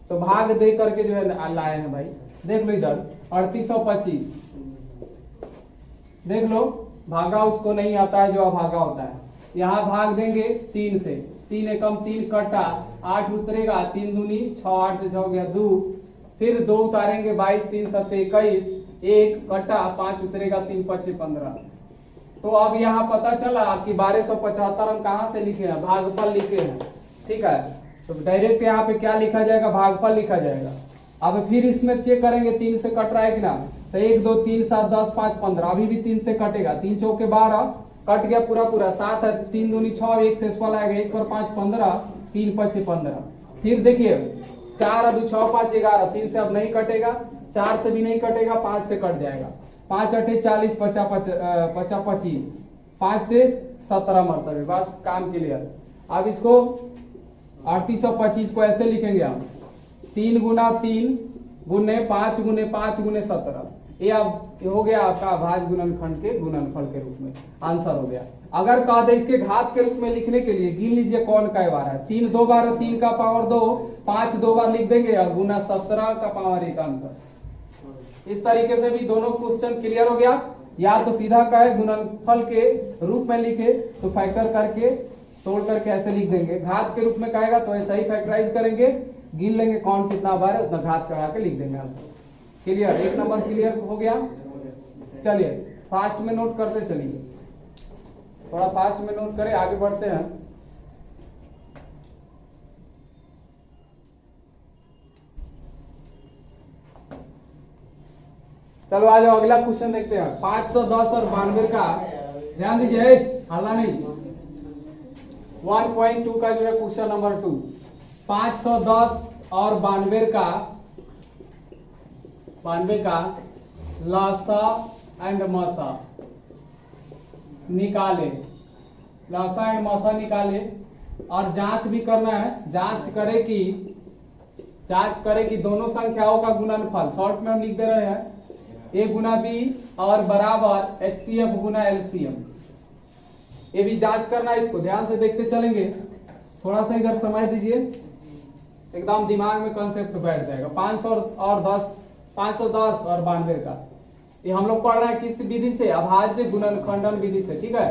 तो भाग दे करके जो है लाए हैं भाई। देख लो इधर 3825, देख लो भागा उसको नहीं आता है जो अभागा होता है। यहाँ भाग देंगे 3 से, 3 एकम 3 कटा 8 उतरेगा, 3 दूनी 6, 8 से 6 हो गया 2, फिर 2 उतारेंगे 22, 3 7 21, 1 कटा 5 उतरेगा, 3 5 15। तो अब यहाँ पता चला कि 1275 हम कहाँ से लिखे हैं, भागफल लिखे हैं। ठीक है, तो डायरेक्ट यहाँ पे क्या लिखा जाएगा, भागफल लिखा जाएगा। अब फिर इसमें चेक करेंगे 3 से कट रहा है कि ना, तो 1 2 3 7 10 5 15, अभी भी 3 से कटेगा, 3 चौके 12 कट गया पूरा पूरा, 7 है 3 दूनी 6, 1 से स्पल आएगा, 1 पर 5 15, 3 5 15। फिर देखिए 4 है 2 6 5 11, 3 से अब नहीं कटेगा, 4 से भी नहीं कटेगा, 5 से कट जाएगा, 5 8 40 50 25, 5 से 17 मरतबे, बस काम क्लियर। अब इसको 3825 को ऐसे लिखेंगे हम, 3 गुना 3 गुने 5 गुने 5 गुने 17। ये अब हो गया आपका अभाज्य गुणनखंड के गुणनफल के रूप में आंसर हो गया। अगर कह दे इसके घात के रूप में लिखने के लिए गिन लीजिए कौन कई बार है, 3 2 बार 3 का पावर 2, 5 2 बार लिख देंगे और गुना 17 का पावर 1 आंसर। इस तरीके से भी दोनों क्वेश्चन क्लियर हो गया। या तो सीधा कहे गुणनफल के रूप में लिखे तो फैक्टर करके तोड़ करके ऐसे लिख देंगे, घात के रूप में कहेगा तो ऐसा ही फैक्टराइज करेंगे, गिन लेंगे कौन कितना बार है उतना घात चढ़ा के लिख देंगे आंसर। क्लियर, 1 नंबर क्लियर हो गया। चलिए फास्ट में नोट करते चलिए, थोड़ा फास्ट में नोट करें, आगे बढ़ते हैं। चलो आ जाओ अगला क्वेश्चन देखते हैं। 510 और 92 का ध्यान दीजिए, हल्ला नहीं। 1.2 का जो है क्वेश्चन नंबर 2, 510 और 92 का लसा एंड मसा निकाले, लसा एंड मसा निकाले और जांच भी करना है। जांच करे कि दोनों संख्याओं का गुणनफल, शॉर्ट में हम लिख दे रहे हैं A गुना B और बराबर HCF गुना LCM। ये भी जांच करना है, इसको ध्यान से देखते चलेंगे। थोड़ा सा इधर समय दीजिए, एकदम दिमाग में कंसेप्ट बैठ जाएगा। 510 और 92 का ये हम लोग पढ़ रहे हैं किस विधि से, अभाज्य गुणनखंडन विधि से। ठीक है,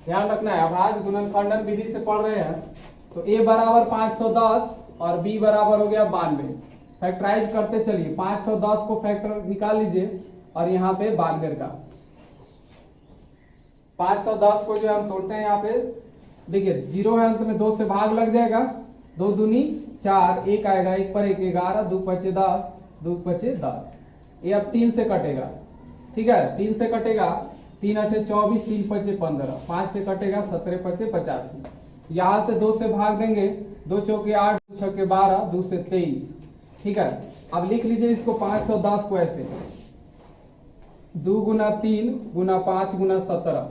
ध्यान रखना है, अभाज्य गुणनखंडन विधि से पढ़ रहे हैं। तो A बराबर 510 और B बराबर हो गया 92। फैक्टराइज करते चलिए, 510 को फैक्टर निकाल लीजिए और यहाँ पे 92 का 510 को जो हम तोड़ते हैं यहाँ पे देखिए 0 है अंत में, 2 से भाग लग जाएगा, 2 दूनी 4, 1 आएगा, 1 पर 1 11, 2 5 10, 2 5 10। ये अब 3 से कटेगा। ठीक है, 3 से कटेगा, 3 8 24, 3 5 15, 5 से कटेगा 17 5 85। यहाँ से 2 से भाग देंगे, 2 चौके 8, 2 छक्के 12, 2 से 23। ठीक है, अब लिख लीजिए इसको 510 को ऐसे, 2 गुना 3 गुना 5 गुना 17।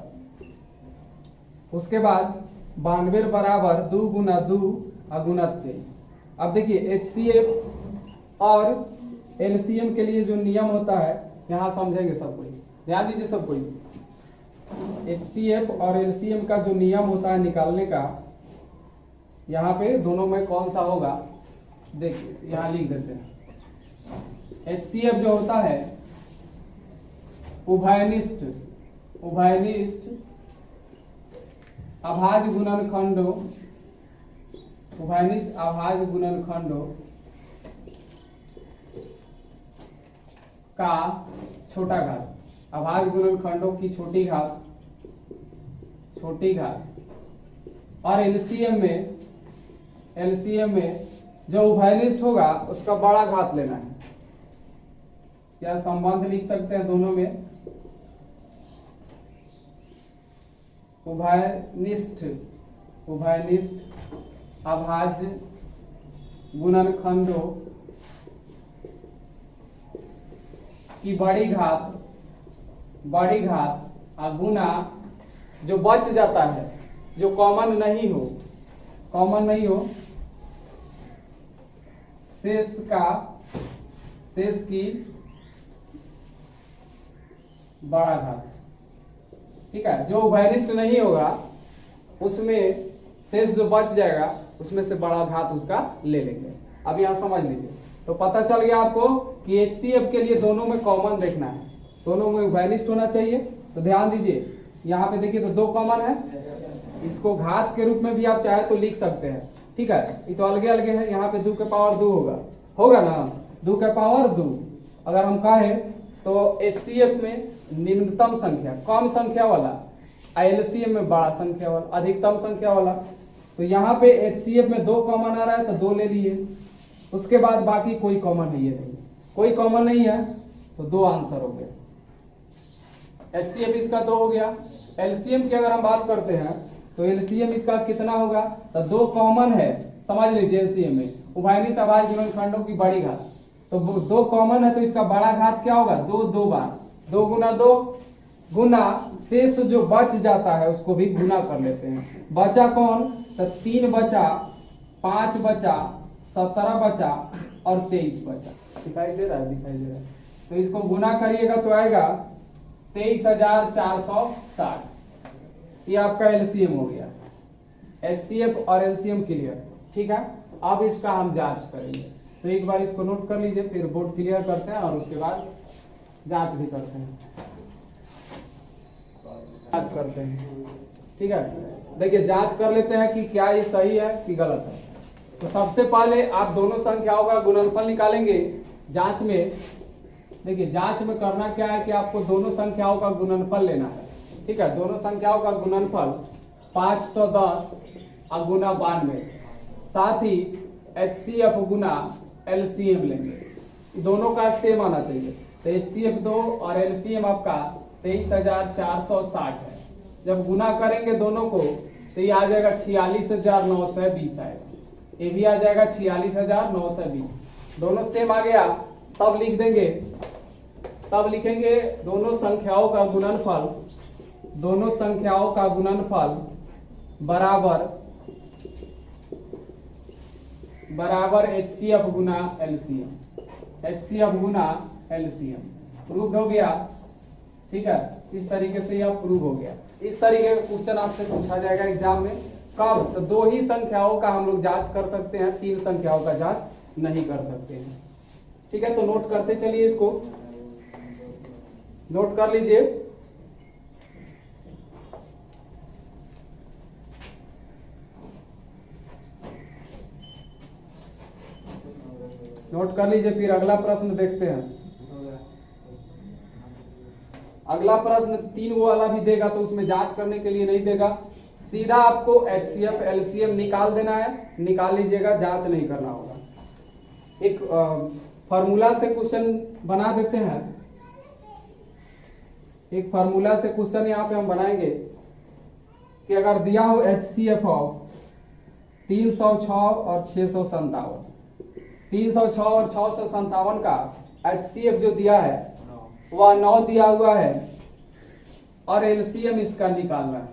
उसके बाद 92 बराबर 2 गुना 2 और गुना 23। अब देखिए HCF और LCM के लिए जो नियम होता है यहाँ समझेंगे सब कोई, ध्यान दीजिए सब कोई। HCF और LCM का जो नियम होता है निकालने का, यहाँ पे दोनों में कौन सा होगा देखिए, यहाँ लिख देते हैं। HCF जो होता है उभयनिष्ठ अभाज्य गुणनखंडों, उभयनिष्ठ अभाज्य गुणनखंडों का छोटा घात, अभाज्य गुणनखंडों की छोटी घात। और एलसीएम में जो उभयनिष्ठ होगा उसका बड़ा घात लेना है। क्या संबंध लिख सकते हैं दोनों में, उभयनिष्ठ अभाज्य गुणनखंडों की बड़ी घात गुना जो बच जाता है, जो कॉमन नहीं हो, शेष की बड़ा घात। ठीक है, जो उभयनिष्ठ नहीं होगा उसमें शेष जो बच जाएगा उसमें से बड़ा घात उसका ले लेंगे। अब यहां समझ लीजिए, तो पता चल गया आपको कि HCF के लिए दोनों में कॉमन देखना है, दोनों में उभयनिष्ठ होना चाहिए। तो ध्यान दीजिए, यहाँ पे देखिए तो 2 कॉमन है, इसको घात के रूप में भी आप चाहे तो लिख सकते हैं। ठीक है, ये तो अलगे अलगे है, यहाँ पे 2 के पावर 2 होगा ना, 2 के पावर 2। अगर हम कहें तो HCF में निम्नतम संख्या कम संख्या वाला, LCM में बड़ा संख्या वाला, अधिकतम संख्या वाला। तो यहाँ पे HCF में 2 कॉमन आ रहा है तो 2 ले लिए, उसके बाद बाकी कोई कॉमन नहीं है, कोई कॉमन नहीं है तो 2 आंसर हो गया। HCF इसका 2 हो गया। LCM की अगर हम बात करते हैं तो LCM इसका कितना होगा, तो 2 कॉमन है, समझ लीजिए LCM में उभयनिष्ठ अभाज्य गुणनखंडों की बड़ी घात, तो 2 कॉमन है तो इसका बड़ा घात क्या होगा, 2 बार, 2 गुना 2 गुना शेष जो बच जाता है उसको भी गुना कर लेते हैं। बचा कौन, तो 3 बचा, 5 बचा, 17 बचा और 23 बचा। दिखाई दे रहा है, दिखाई दे रहा है। तो इसको गुना करिएगा तो आएगा 23,460। ये आपका LCM हो गया। HCF और LCM क्लियर। ठीक है, अब इसका हम जांच करेंगे। तो एक बार इसको नोट कर लीजिए, फिर बोर्ड क्लियर करते हैं और उसके बाद जांच भी करते हैं, जांच करते हैं। ठीक है, देखिए जांच कर लेते हैं कि क्या ये सही है कि गलत है। तो सबसे पहले आप दोनों संख्याओं का गुणनफल निकालेंगे। जांच में देखिए, जांच में करना क्या है कि आपको दोनों संख्याओं का गुणनफल लेना है। ठीक है, दोनों संख्याओं का गुणनफल 510 और गुना 92, साथ ही HCF गुना LCM लेंगे, दोनों का सेम आना चाहिए। तो HCF 2 और LCM आपका 23,460 है। जब गुना करेंगे दोनों को तो ये आ जाएगा 46,920 आएगा, ये भी आ जाएगा 46,920। दोनों सेम आ गया, तब लिख देंगे, तब लिखेंगे दोनों संख्याओं का गुणनफल, दोनों संख्याओं का गुणनफल बराबर HCF गुना LCM, HCF गुना LCM। प्रूव हो गया। ठीक है, इस तरीके से यह प्रूव हो गया। इस तरीके का क्वेश्चन आपसे पूछा जाएगा एग्जाम में। कब, तो 2 ही संख्याओं का हम लोग जांच कर सकते हैं, 3 संख्याओं का जांच नहीं कर सकते हैं। ठीक है, तो नोट करते चलिए, इसको नोट कर लीजिए। नोट कर लीजिए, फिर अगला प्रश्न देखते हैं। अगला प्रश्न 3 वाला भी देगा तो उसमें जांच करने के लिए नहीं देगा, सीधा आपको HCF LCM निकाल देना है, निकाल लीजिएगा, जांच नहीं करना होगा। एक फार्मूला से क्वेश्चन बना देते हैं, एक फार्मूला से क्वेश्चन यहाँ पे हम बनाएंगे कि अगर दिया हो HCF ऑफ 306 और 657, 306 और 657 का HCF जो दिया है वह 9 दिया हुआ है और LCM इसका निकालना है।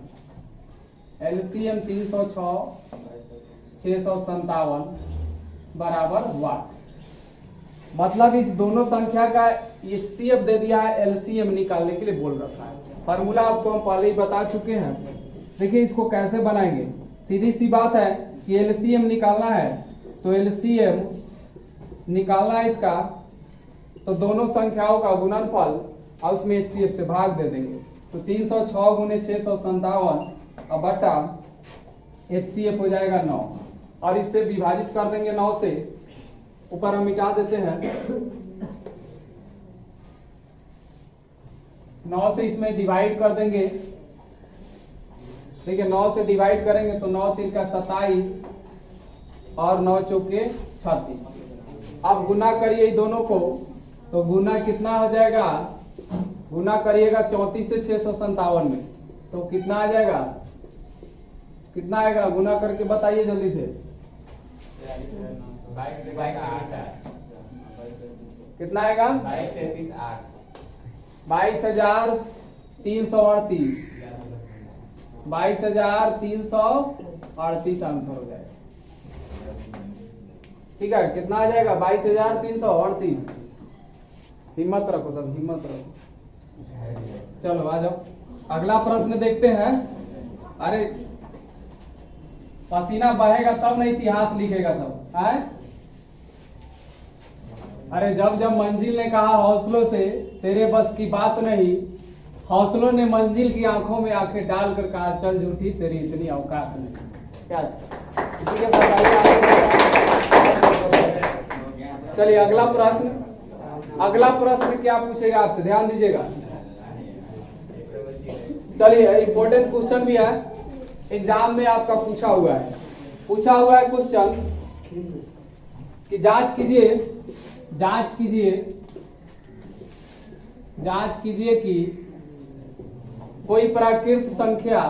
LCM 306 657 बराबर 1। मतलब इस दोनों संख्या का HCF दे दिया है, LCM निकालने के लिए बोल रखा है। फार्मूला आपको हम पहले ही बता चुके हैं। देखिए इसको कैसे बनाएंगे, सीधी सी बात है कि LCM निकालना है, तो LCM निकालना है इसका, तो दोनों संख्याओं का गुणनफल और उसमें HCF से भाग दे देंगे। तो 306 गुने 657 और बटा HCF हो जाएगा 9, और इससे विभाजित कर देंगे 9 से, ऊपर हम मिटा देते हैं 9 से, इसमें डिवाइड कर देंगे। देखिए 9 से डिवाइड करेंगे तो 9 3 का 27 और 9 चौके 36। अब गुना करिए दोनों को, तो गुना कितना हो जाएगा, गुना करिएगा 34 से 657 में, तो कितना आ जाएगा, कितना आएगा, गुना करके बताइए जल्दी से। कितना आएगा, 22,338। 22,338 आंसर हो जाएगा। ठीक है, कितना आ जाएगा? 22,338। हिम्मत रखो सब, हिम्मत रखो। चलो आ जाओ, अगला प्रश्न देखते हैं। अरे पसीना बहेगा तब ना इतिहास लिखेगा सब है। अरे जब जब मंजिल ने कहा हौसलों से तेरे बस की बात नहीं, हौसलों ने मंजिल की आंखों में आंखें डालकर कहा चल झूठी तेरी इतनी औकात नहीं। क्या इसी के साथ चलिए अगला प्रश्न। अगला प्रश्न क्या पूछेगा आपसे, ध्यान दीजिएगा। चलिए इंपॉर्टेंट क्वेश्चन भी है, एग्जाम में आपका पूछा हुआ है क्वेश्चन कि जांच कीजिए कि कोई प्राकृत संख्या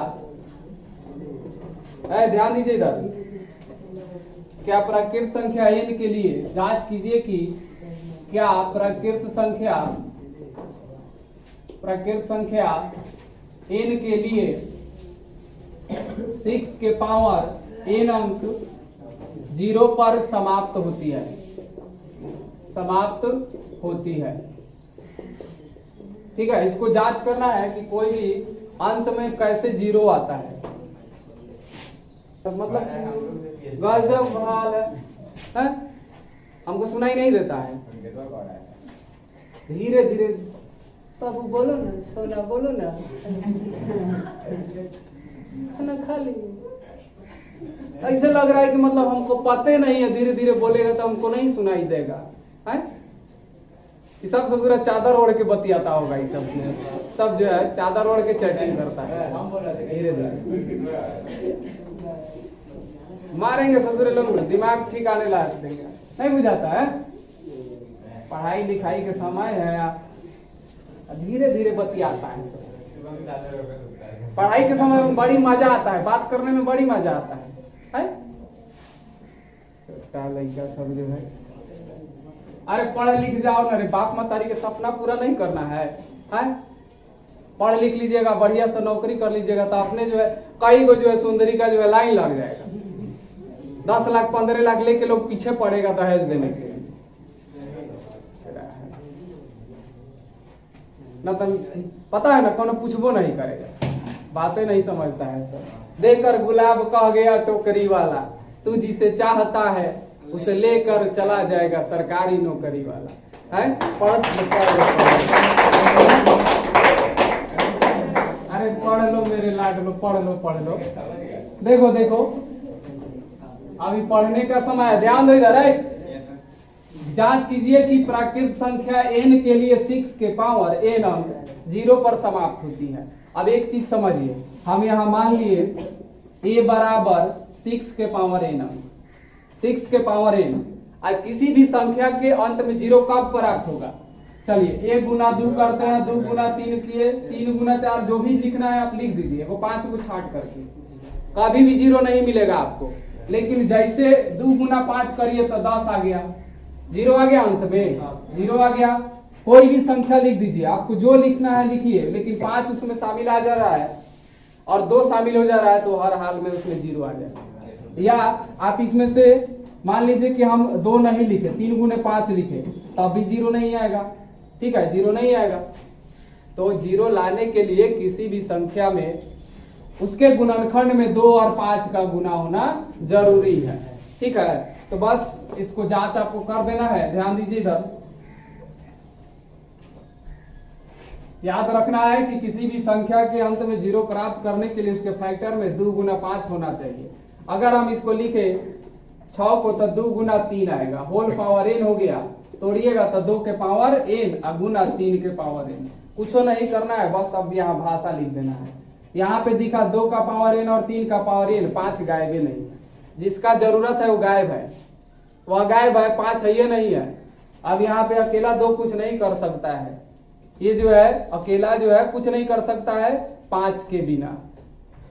है, ध्यान दीजिए इधर, क्या प्राकृत संख्या n के लिए जांच कीजिए कि क्या प्राकृत संख्या n के लिए 6 के पावर n अंक 0 पर समाप्त होती है। ठीक है, इसको जांच करना है कि कोई भी अंत में कैसे 0 आता है। मतलब गजब हाल है? हमको सुनाई नहीं देता है। धीरे धीरे बाबू बोलो ना, सोना बोलो ना, खाना खा लीजिए। ऐसे लग रहा है कि मतलब हमको पते नहीं है, धीरे धीरे बोलेगा तो हमको नहीं सुनाई देगा है। ये सब ससुरा चादर ओढ़ के बतियाता होगा, ये सब जो है चादर ओढ़ के चैटिंग करता है धीरे धीरे। मारेंगे ससुरे लोग, दिमाग ठीक आने ला देंगे, नहीं बुझाता है। पढ़ाई लिखाई के समय है, धीरे धीरे बतियाता है। पढ़ाई के समय में बड़ी मजा आता है, बात करने में बड़ी मजा आता है। छोटा लड़का सब जो है, अरे पढ़ लिख जाओ ना रे, बाप मतारी के सपना पूरा नहीं करना है? पढ़ लिख लीजिएगा, बढ़िया से नौकरी कर लीजिएगा तो अपने जो है कई को जो है सुंदरी का जो है लाइन लग जाएगा। 10 लाख 15 लाख लेके लोग पीछे पड़ेगा दहेज देने के लिए। ना तो पता है ना, कौन पूछबो नहीं करेगा, बातें नहीं समझता है सब। देकर गुलाब कह गया टोकरी वाला, तू जिसे चाहता है उसे लेकर चला जाएगा सरकारी नौकरी वाला है। अरे पढ़ लो मेरे लाडलो, पढ़ लो। देखो अभी पढ़ने का समय है, ध्यान दो इधर है। जांच कीजिए कि प्राकृत संख्या n के लिए 6 के पावर n अंक 0 पर समाप्त होती है। अब एक चीज समझिए, हम यहाँ मान लिए a बराबर 6 के पावर n अंक, 6 के पावर n। किसी भी संख्या के अंत में 0 कब प्राप्त होगा? चलिए 1 गुना 2 करते हैं, 2 गुना 3 किए, 3 गुना 4, जो भी लिखना है आप लिख दीजिए, वो 5 को छाट करके। कभी भी 0 नहीं मिलेगा आपको। लेकिन जैसे 2 गुना 5 करिए तो 10 आ गया, 0 आ गया, अंत में 0 आ गया। कोई भी संख्या लिख दीजिए, आपको जो लिखना है लिखिए, लेकिन 5 उसमें शामिल आ जा रहा है और 2 शामिल हो जा रहा है तो हर हाल में उसमें 0 आ जाएगा। या आप इसमें से मान लीजिए कि हम 2 नहीं लिखे, 3 गुने 5 लिखे, तब भी 0 नहीं आएगा। ठीक है, 0 नहीं आएगा। तो 0 लाने के लिए किसी भी संख्या में उसके गुणनखंड में 2 और 5 का गुना होना जरूरी है। ठीक है, तो बस इसको जांच आपको कर देना है। ध्यान दीजिए इधर, याद रखना है कि किसी भी संख्या के अंत में 0 प्राप्त करने के लिए उसके फैक्टर में 2 गुना 5 होना चाहिए। अगर हम इसको लिखे 6 को तो 2 गुना 3 आएगा, होल पावर n हो गया। तोड़िएगा तो 2 के पावर n और गुना 3 के पावर n। कुछ नहीं करना है, बस अब यहाँ भाषा लिख देना है। यहाँ पे दिखा 2 का पावर n और 3 का पावर n, 5 गायब ही नहीं। जिसका जरूरत है वो गायब है, वह गायब है, 5 है ये नहीं है। अब यहाँ पे अकेला 2 कुछ नहीं कर सकता है, ये जो है अकेला जो है कुछ नहीं कर सकता है 5 के बिना।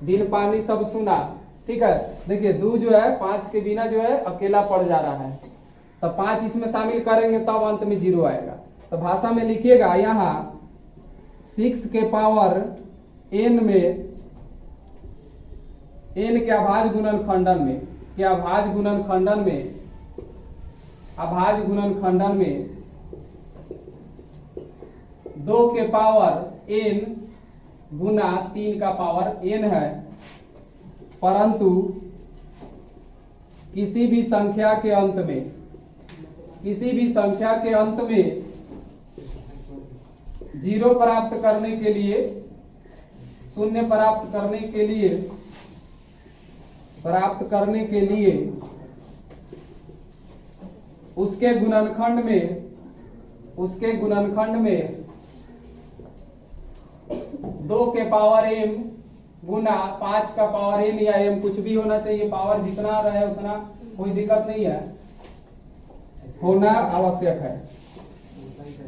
बिन पानी सब सुना। ठीक है, देखिए 2 जो है 5 के बिना जो है अकेला पड़ जा रहा है, तो 5 इसमें शामिल करेंगे तब अंत में 0 आएगा। तो भाषा में लिखिएगा यहाँ 6 के पावर n में n के अभाज्य गुणनखंडन में, के अभाज्य गुणनखंडन में, अभाज्य गुणनखंडन में 2 के पावर n गुना 3 का पावर n है, परंतु किसी भी संख्या के अंत में, किसी भी संख्या के अंत में 0 प्राप्त करने के लिए, शून्य प्राप्त करने के लिए, प्राप्त करने के लिए उसके गुणनखंड में, उसके गुणनखंड में 2 के पावर m गुना 5 का पावर n या m, कुछ भी होना चाहिए, पावर जितना रहे उतना कोई दिक्कत नहीं है, होना आवश्यक है,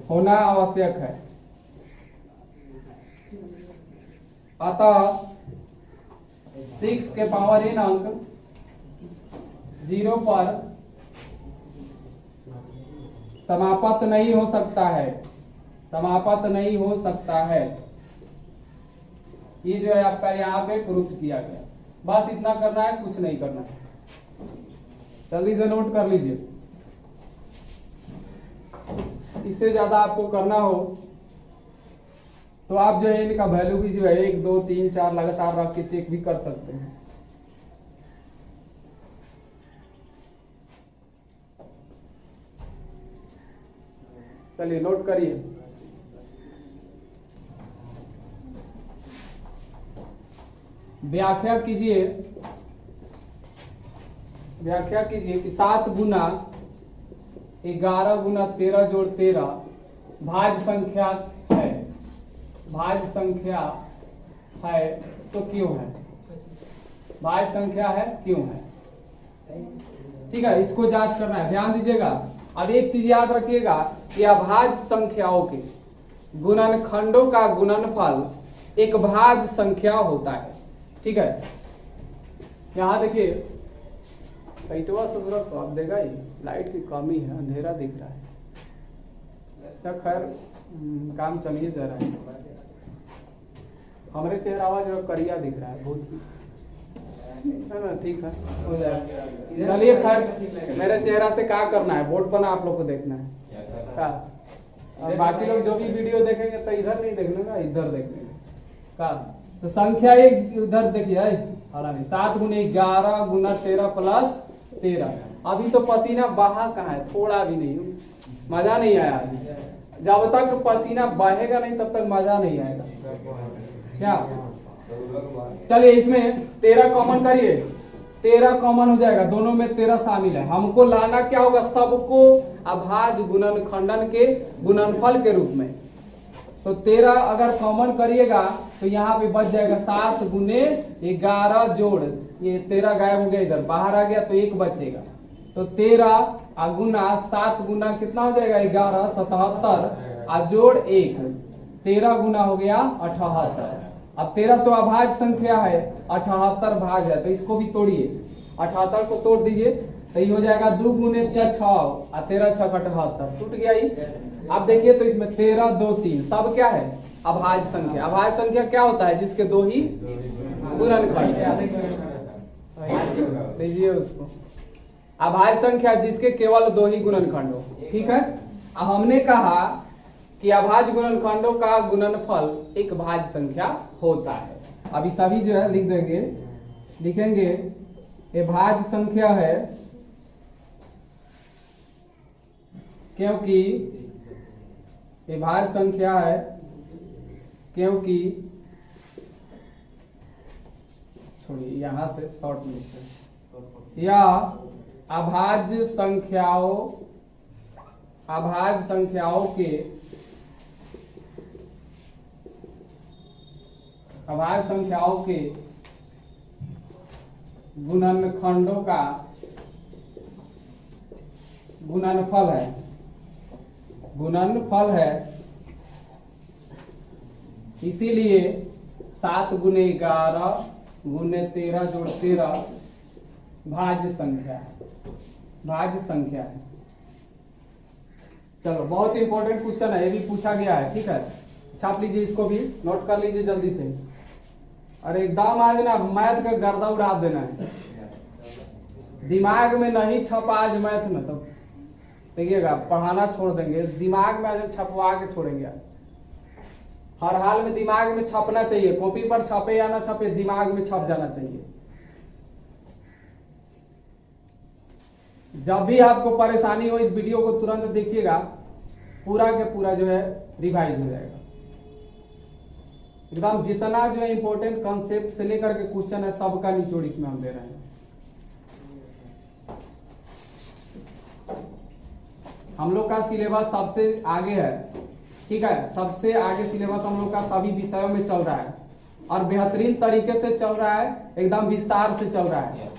होना आवश्यक है। अतः 6 के पावर n अंक 0 पर समाप्त नहीं हो सकता है, समाप्त नहीं हो सकता है। ये जो है आपका यहाँ पे प्रूफ किया गया। बस इतना करना है, कुछ नहीं करना है, जल्दी से नोट कर लीजिए। इससे ज्यादा आपको करना हो तो आप जो है इनका वैल्यू भी जो है 1 2 3 4 लगातार रख के चेक भी कर सकते हैं। चलिए नोट करिए। व्याख्या कीजिए, व्याख्या कीजिए कि 7 गुना 11 गुना 13 जोड़ 13 भाज्य संख्या है, भाज्य संख्या है तो क्यों है, भाज्य संख्या है क्यों है, ठीक है। इसको जांच करना है, ध्यान दीजिएगा। अब एक चीज याद रखिएगा कि अभाज्य संख्याओं के गुणनखंडों का गुणनफल एक भाज्य संख्या होता है, ठीक है। यहां देखिए पैटवा ससुरा तो आप देगा ही, लाइट की कमी है, अंधेरा दिख रहा है। अच्छा खैर काम चलिए जा रहा है। हमारे चेहरा जो करिया दिख रहा है बहुत, है ना, ठीक है हो जाएगा। चलिए खैर मेरे चेहरा से क्या करना है, बोर्ड पर ना आप लोग को देखना है क्या। और बाकी लोग जो भी वीडियो देखेंगे तो इधर नहीं देखने का, इधर देखने का। तो संख्या एक उधर देखिए, हालांकि 7 गुना 11 गुना 13 प्लस 13। अभी तो पसीना बहा कहाँ है, थोड़ा भी नहीं, मजा नहीं आया अभी। जब तक पसीना बहेगा नहीं तब तक मजा नहीं आएगा क्या। चलिए इसमें 13 कॉमन करिए, 13 कॉमन हो जाएगा, दोनों में 13 शामिल है। हमको लाना क्या होगा, सबको अभाज्य गुणनखंडन के गुणनफल के रूप में। तो 13 अगर कॉमन करिएगा तो यहाँ पे बच जाएगा 7 गुने 11 जोड़, ये 13 गायब हो गया, इधर बाहर आ गया तो 1 बचेगा। तो 13 गुना 7 गुना कितना हो जाएगा 11 77 जोड़ 1, 13 गुना हो गया 78। अब 13 तो अभाज्य संख्या है, 78 भाग है, तो इसको भी तोड़िए, 78 को तोड़ दीजिए तो ये हो जाएगा 2 गुने 6 और 13 6 78, टूट गया ही। अब देखिए तो इसमें 13 2 3 सब क्या है, अभाज्य संख्या। अभाज्य संख्या क्या होता है, जिसके 2 ही गुणनखंड, लीजिए उसको। अभाज्य संख्या जिसके केवल 2 ही गुणनखंड हो, ठीक है। अब हमने कहा कि अभाज्य गुणनखंडों का गुणनफल एक भाज्य संख्या होता है। अभी सभी जो है लिख देंगे, लिखेंगे ये भाज्य संख्या है क्योंकि, ये भाज्य संख्या है क्योंकि, छोड़िए यहां से शॉर्ट में, या अभाज्य संख्याओं, अभाज्य संख्याओं के, अभाज्य संख्याओं के गुणनखंडों का गुणनफल है, गुणनफल है। इसीलिए 7 गुने 11 गुने 13 जोड़ 13 भाज्य संख्या है, भाज्य संख्या है। चलो बहुत इंपॉर्टेंट क्वेश्चन है, ये भी पूछा गया है, ठीक है। छाप लीजिए, इसको भी नोट कर लीजिए जल्दी से। अरे एकदम आज ना मैथ का गर्दा उड़ा देना है, दिमाग में नहीं छपा आज मैथ में तो देखिएगा पढ़ाना छोड़ देंगे, दिमाग में आज छपवा के छोड़ेंगे। हर हाल में दिमाग में छपना चाहिए, कॉपी पर छपे या ना छपे दिमाग में छप जाना चाहिए। जब भी आपको परेशानी हो इस वीडियो को तुरंत देखिएगा, पूरा के पूरा जो है रिवाइज हो जाएगा एकदम। जितना जो है इंपॉर्टेंट कॉन्सेप्ट से लेकर के क्वेश्चन है सबका निचोड़ इसमें हम दे रहे हैं। हम लोग का सिलेबस सबसे आगे है, ठीक है, सबसे आगे सिलेबस हम लोग का सभी विषयों में चल रहा है और बेहतरीन तरीके से चल रहा है, एकदम विस्तार से चल रहा है,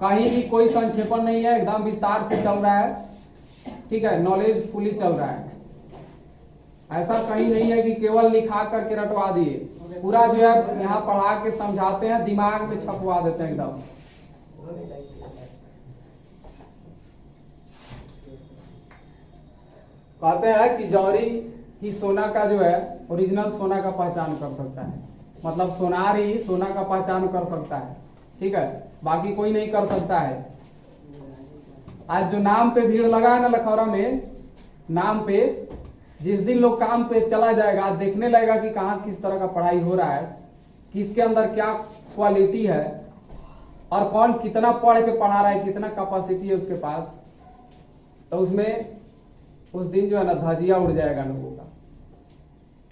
कहीं भी कोई संक्षेपण नहीं है, एकदम विस्तार से चल रहा है, ठीक है, नॉलेज फुली चल रहा है। ऐसा कहीं नहीं है कि केवल लिखा करके रटवा दिए, पूरा जो है यहाँ पढ़ा के समझाते हैं, दिमाग में छपवा देते हैं एकदम। कहते हैं कि जौहरी ही सोना का जो है ओरिजिनल सोना का पहचान कर सकता है, मतलब सोनार ही सोना का पहचान कर सकता है, ठीक है, बाकी कोई नहीं कर सकता है। आज जो नाम पे भीड़ लगा है ना लखौरा में, नाम पे जिस दिन लोग काम पे चला जाएगा देखने लगेगा कि कहाँ किस तरह का पढ़ाई हो रहा है, किसके अंदर क्या क्वालिटी है और कौन कितना पढ़ के पढ़ा रहा है, कितना कैपेसिटी है उसके पास, तो उसमें उस दिन जो है ना धजिया उड़ जाएगा लोगों का।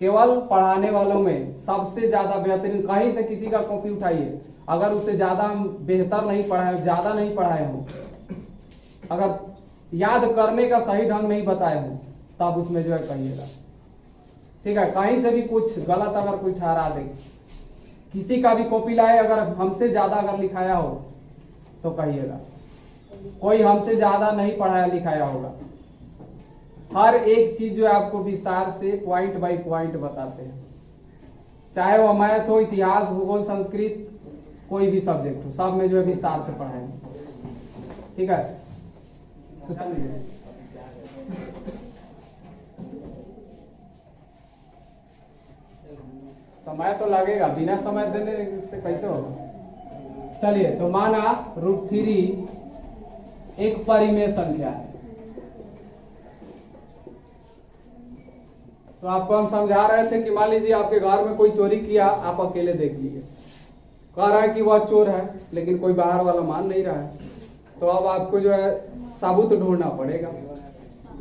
केवल पढ़ाने वालों में सबसे ज्यादा बेहतरीन, कहीं से किसी का कॉपी उठाइए, अगर उससे ज्यादा बेहतर नहीं पढ़ाए, ज्यादा नहीं पढ़ाए हो, अगर याद करने का सही ढंग नहीं बताए हो, तब उसमें जो है कहिएगा, ठीक है, कहीं से भी कुछ गलत अगर कोई ठहरा दे, किसी का भी कॉपी लाए अगर हमसे ज्यादा अगर लिखाया हो तो कहिएगा, कोई हमसे ज्यादा नहीं पढ़ाया लिखाया होगा। हर एक चीज जो है आपको विस्तार से पॉइंट बाय पॉइंट बताते हैं, चाहे वो मैथ हो, इतिहास, भूगोल, संस्कृत, कोई भी सब्जेक्ट हो, सब में जो है विस्तार से पढ़ाएंगे, ठीक है। तो चलिए समय तो लगेगा, बिना समय देने से कैसे होगा। चलिए तो माना √3 एक परिमेय संख्या है, तो आपको हम समझा रहे थे कि मान लीजिए आपके घर में कोई चोरी किया, आप अकेले देख लीजिए, कह रहा है कि वह चोर है लेकिन कोई बाहर वाला मान नहीं रहा है, तो अब आपको जो है सबूत ढूंढना पड़ेगा,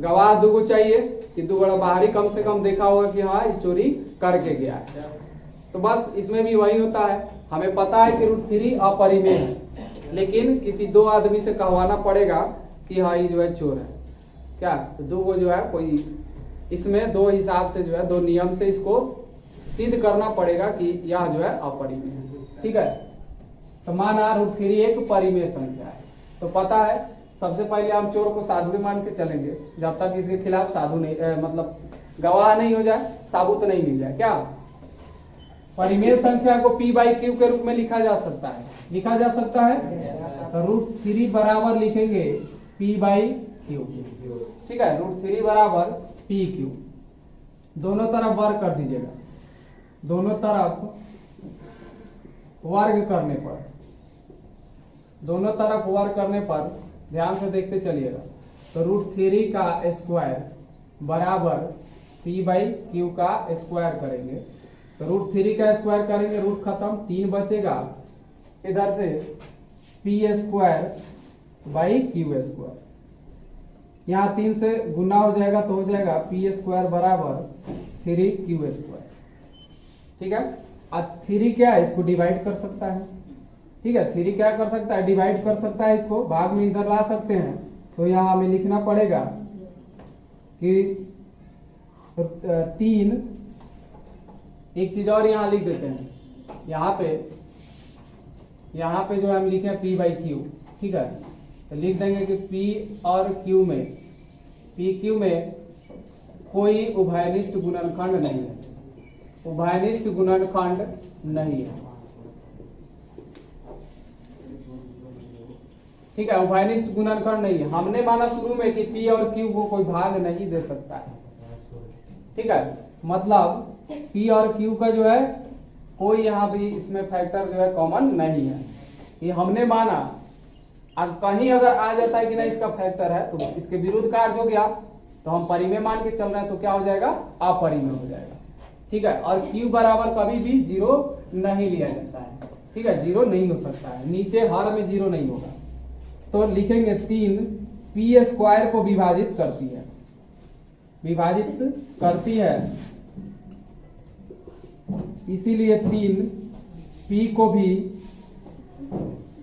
गवाह दो चाहिए कि दो बड़ा बाहरी कम से कम देखा होगा कि हाँ ये चोरी करके गया है। तो बस इसमें भी वही होता है, हमें पता है कि √3 अपरिमेय है, लेकिन किसी दो आदमी से कहवाना पड़ेगा कि हाँ ये जो है चोर है, क्या, तो दो को जो है कोई इसमें दो हिसाब से जो है, दो नियम से इसको सिद्ध करना पड़ेगा कि यह जो है अपरिमेय है, ठीक है। तो माना √3 एक परिमेय संख्या है, तो पता है सबसे पहले हम चोर को साधु मान के चलेंगे, जब तक इसके खिलाफ साधु नहीं मतलब गवाह नहीं हो जाए, साबुत नहीं मिल जाए। क्या परिमेय संख्या को p/q के रूप में लिखा जा सकता है, लिखा जा सकता है, तो √3 बराबर लिखेंगे p/q, ठीक है, √3 बराबर pq, दोनों तरफ वर्ग कर दीजिएगा, दोनों तरफ वर्ग करने पर, दोनों तरफ वर्ग करने पर ध्यान से देखते चलिएगा, तो √3 का स्क्वायर बराबर p/q का स्क्वायर करेंगे, तो √3 का स्क्वायर करेंगे, रूट खत्म, 3 बचेगा, इधर से p²/q², यहाँ 3 से गुना हो जाएगा तो हो जाएगा p² बराबर 3q², ठीक है। अब 3 क्या है, इसको डिवाइड कर सकता है, ठीक है, 3 क्या कर सकता है, डिवाइड कर सकता है, इसको भाग में इधर ला सकते हैं, तो यहाँ हमें लिखना पड़ेगा कि 3, एक चीज और यहाँ लिख देते हैं, यहाँ पे जो हम लिखे p/q, ठीक है, तो लिख देंगे कि p और q में, pq में कोई उभयनिष्ठ गुणनखंड नहीं है, उभयनिष्ठ गुणनखंड नहीं है, ठीक है, उभयनिष्ठ गुणनखंड नहीं है। हमने माना शुरू में कि p और q को कोई भाग नहीं दे सकता है, ठीक है, मतलब p और q का जो है कोई यहाँ भी इसमें फैक्टर जो है कॉमन नहीं है। ये हमने माना, अब कहीं अगर आ जाता है कि नहीं इसका फैक्टर है तो इसके विरुद्ध कार्य हो गया, तो हम परिमेय मान के चल रहे हैं तो क्या हो जाएगा, अपरिमेय हो जाएगा। ठीक है, और Q बराबर कभी भी 0 नहीं लिया जाता है। ठीक है, 0 नहीं हो सकता है, नीचे हर में 0 नहीं होगा। तो लिखेंगे 3 P स्क्वायर को विभाजित करती है, विभाजित करती है, इसीलिए 3 P को भी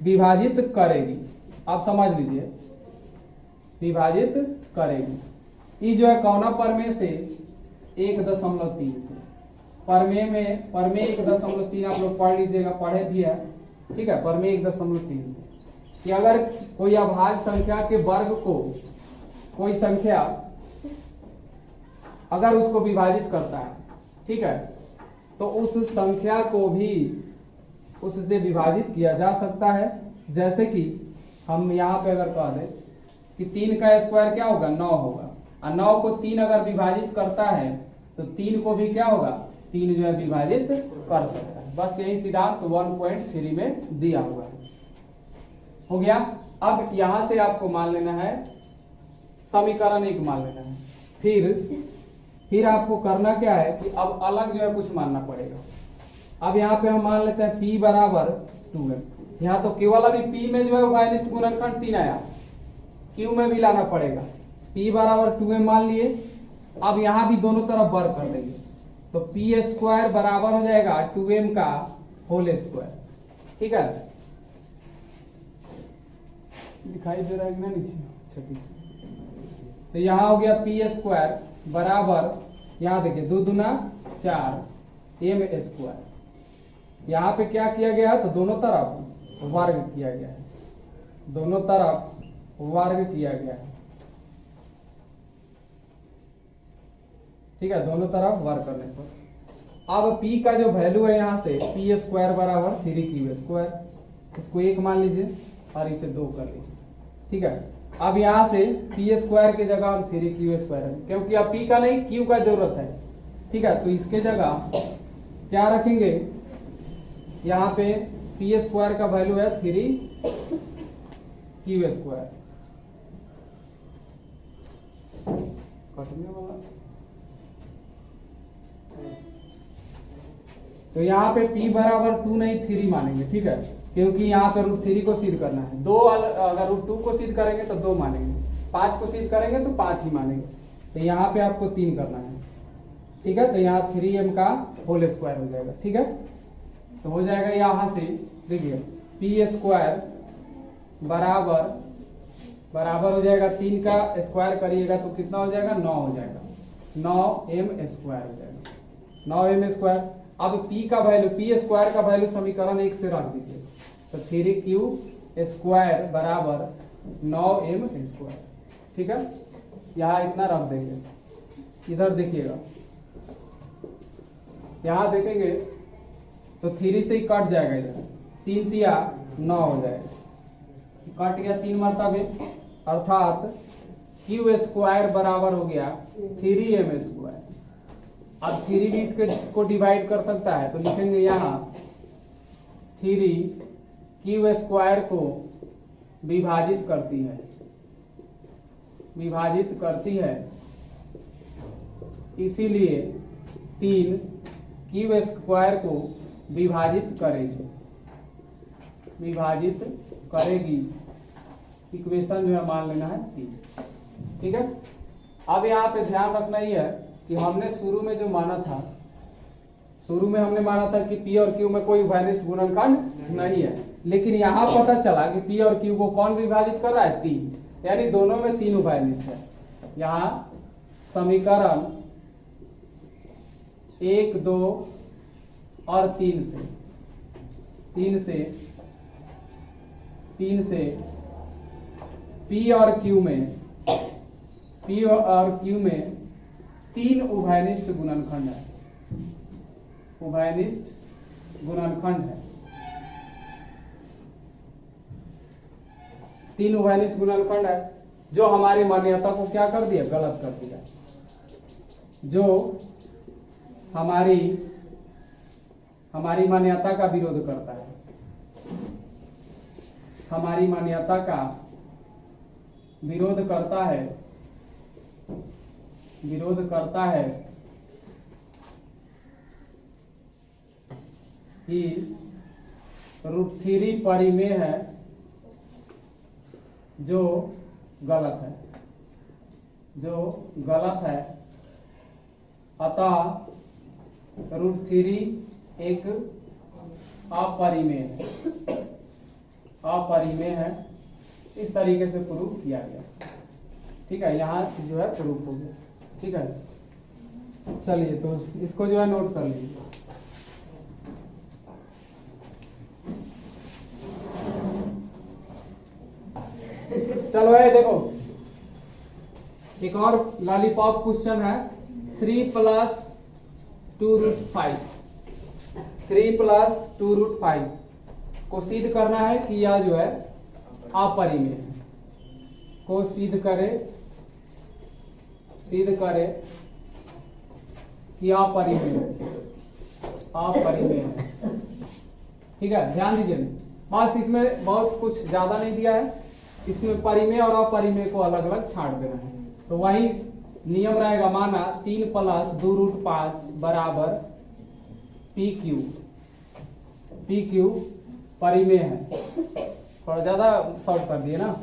विभाजित करेगी। आप समझ लीजिए, विभाजित करेगी। ई जो है कौना परमेय से 1.3 से, परमेय में परमेय 1.3 आप लोग पढ़ लीजिएगा, पढ़े भी है। ठीक है, परमेय 1.3 से कि अगर कोई अभाज्य संख्या के वर्ग को कोई संख्या अगर उसको विभाजित करता है, ठीक है, तो उस संख्या को भी उससे विभाजित किया जा सकता है। जैसे कि हम यहाँ पे अगर कह दें कि 3 का स्क्वायर क्या होगा, 9 होगा, और 9 को 3 अगर विभाजित करता है तो 3 को भी क्या होगा, 3 जो है विभाजित कर सकता है। बस यही सिद्धांत 1.3 में दिया हुआ है। हो गया। अब यहां से आपको मान लेना है समीकरण 1 मान लेना है। फिर आपको करना क्या है कि अब अलग जो है कुछ मानना पड़ेगा। अब यहाँ पे हम मान लेते हैं P बराबर 2m। यहाँ तो केवल अभी P में जो है उभयनिष्ठ गुणनखंड 3 आया, Q में भी लाना पड़ेगा। P बराबर 2m मान लिए। अब यहाँ भी दोनों तरफ वर्ग कर देंगे, तो P स्क्वायर बराबर हो जाएगा 2m का होल स्क्वायर। ठीक है, दिखाई दे रहा है ना नीचे। तो यहाँ हो गया P स्क्वायर बराबर, यहाँ देखिए 2 दूना 4 m स्क्वायर। यहाँ पे क्या किया गया है, तो दोनों तरफ वर्ग किया गया है, दोनों तरफ वर्ग किया गया है। ठीक है, दोनों तरफ वर्ग करने पर अब P का जो वैल्यू है यहाँ से P स्क्वायर बराबर 3Q स्क्वायर, इसको 1 मान लीजिए और इसे 2 कर लीजिए। ठीक है, अब यहाँ से P स्क्वायर की जगह हम 3Q स्क्वायर है, क्योंकि अब P का नहीं Q का जरूरत है। ठीक है, तो इसके जगह क्या रखेंगे, यहाँ पे P स्क्वायर का वैल्यू है 3Q स्क्वायर। कटने वाला, तो यहाँ पे P बराबर 2 नहीं 3 मानेंगे। ठीक है, क्योंकि यहाँ पे √3 को सिद्ध करना है। अगर √2 को सिद्ध करेंगे तो 2 मानेंगे, 5 को सिद्ध करेंगे तो 5 ही मानेंगे। तो यहाँ पे आपको 3 करना है। ठीक है, तो यहाँ 3m का होल स्क्वायर हो जाएगा। ठीक है, तो हो जाएगा यहाँ से देखिए P स्क्वायर बराबर हो जाएगा 3 का स्क्वायर करिएगा तो कितना हो जाएगा, 9 हो जाएगा, 9m स्क्वायर हो जाएगा, 9m स्क्वायर। अब P का वैल्यू, P स्क्वायर का वैल्यू समीकरण 1 से रख दीजिए, तो 3Q स्क्वायर बराबर 9m स्क्वायर। ठीक है, यहाँ इतना रख देंगे। इधर देखिएगा, यहाँ देखेंगे तो 3 से ही कट जाएगा, इधर 3 तिया 9 हो जाएगा, कट गया 3 मरतबे, अर्थात Q स्क्वायर बराबर हो गया 3m स्क्वायर। अब 3 भी इसके को डिवाइड कर सकता है, तो लिखेंगे यहाँ 3Q स्क्वायर को विभाजित करती है, इसीलिए 3Q स्क्वायर को विभाजित करेगी। इक्वेशन जो है मान लेना है 3। ठीक है, अब यहाँ पे ध्यान रखना ही है कि हमने शुरू में जो माना था, शुरू में हमने माना था कि P और Q में कोई उभयनिष्ठ गुणनखंड नहीं है, लेकिन यहाँ पता चला कि P और Q को कौन विभाजित कर रहा है, 3, यानी दोनों में 3 उभयनिष्ठ है। यहाँ समीकरण 1, 2 और 3 से P और Q में 3 उभयनिष्ठ गुणनखंड है, उभयनिष्ठ गुणनखंड है, 3 उभयनिष्ठ गुणनखंड है, जो हमारी मान्यता को क्या कर दिया, गलत कर दिया, जो हमारी हमारी मान्यता का विरोध करता है, हमारी मान्यता का विरोध करता है, विरोध करता है कि √3 परिमेय है जो गलत है, जो गलत है, अतः √3 एक अपरिमेय है, अपरिमेय है। इस तरीके से प्रूफ किया गया। ठीक है, यहाँ जो है प्रूफ हो गया। ठीक है, चलिए तो इसको जो है नोट कर लीजिए। चलो ये देखो, एक और लॉलीपॉप क्वेश्चन है। 3 + 2√5, 3 + 2√5 को सिद्ध करना है कि यह जो है अपरिमेय है, को सिद्ध करे कि अपरिमेय है, अपरिमेय है। ठीक है, ध्यान दीजिए, बस इसमें बहुत कुछ ज्यादा नहीं दिया है, इसमें परिमेय और अपरिमेय को अलग अलग छांट देना है। तो वही नियम रहेगा, माना 3 + 2√5 बराबर PQ, PQ परिमेय है। थोड़ा ज्यादा शॉर्ट कर दिए ना,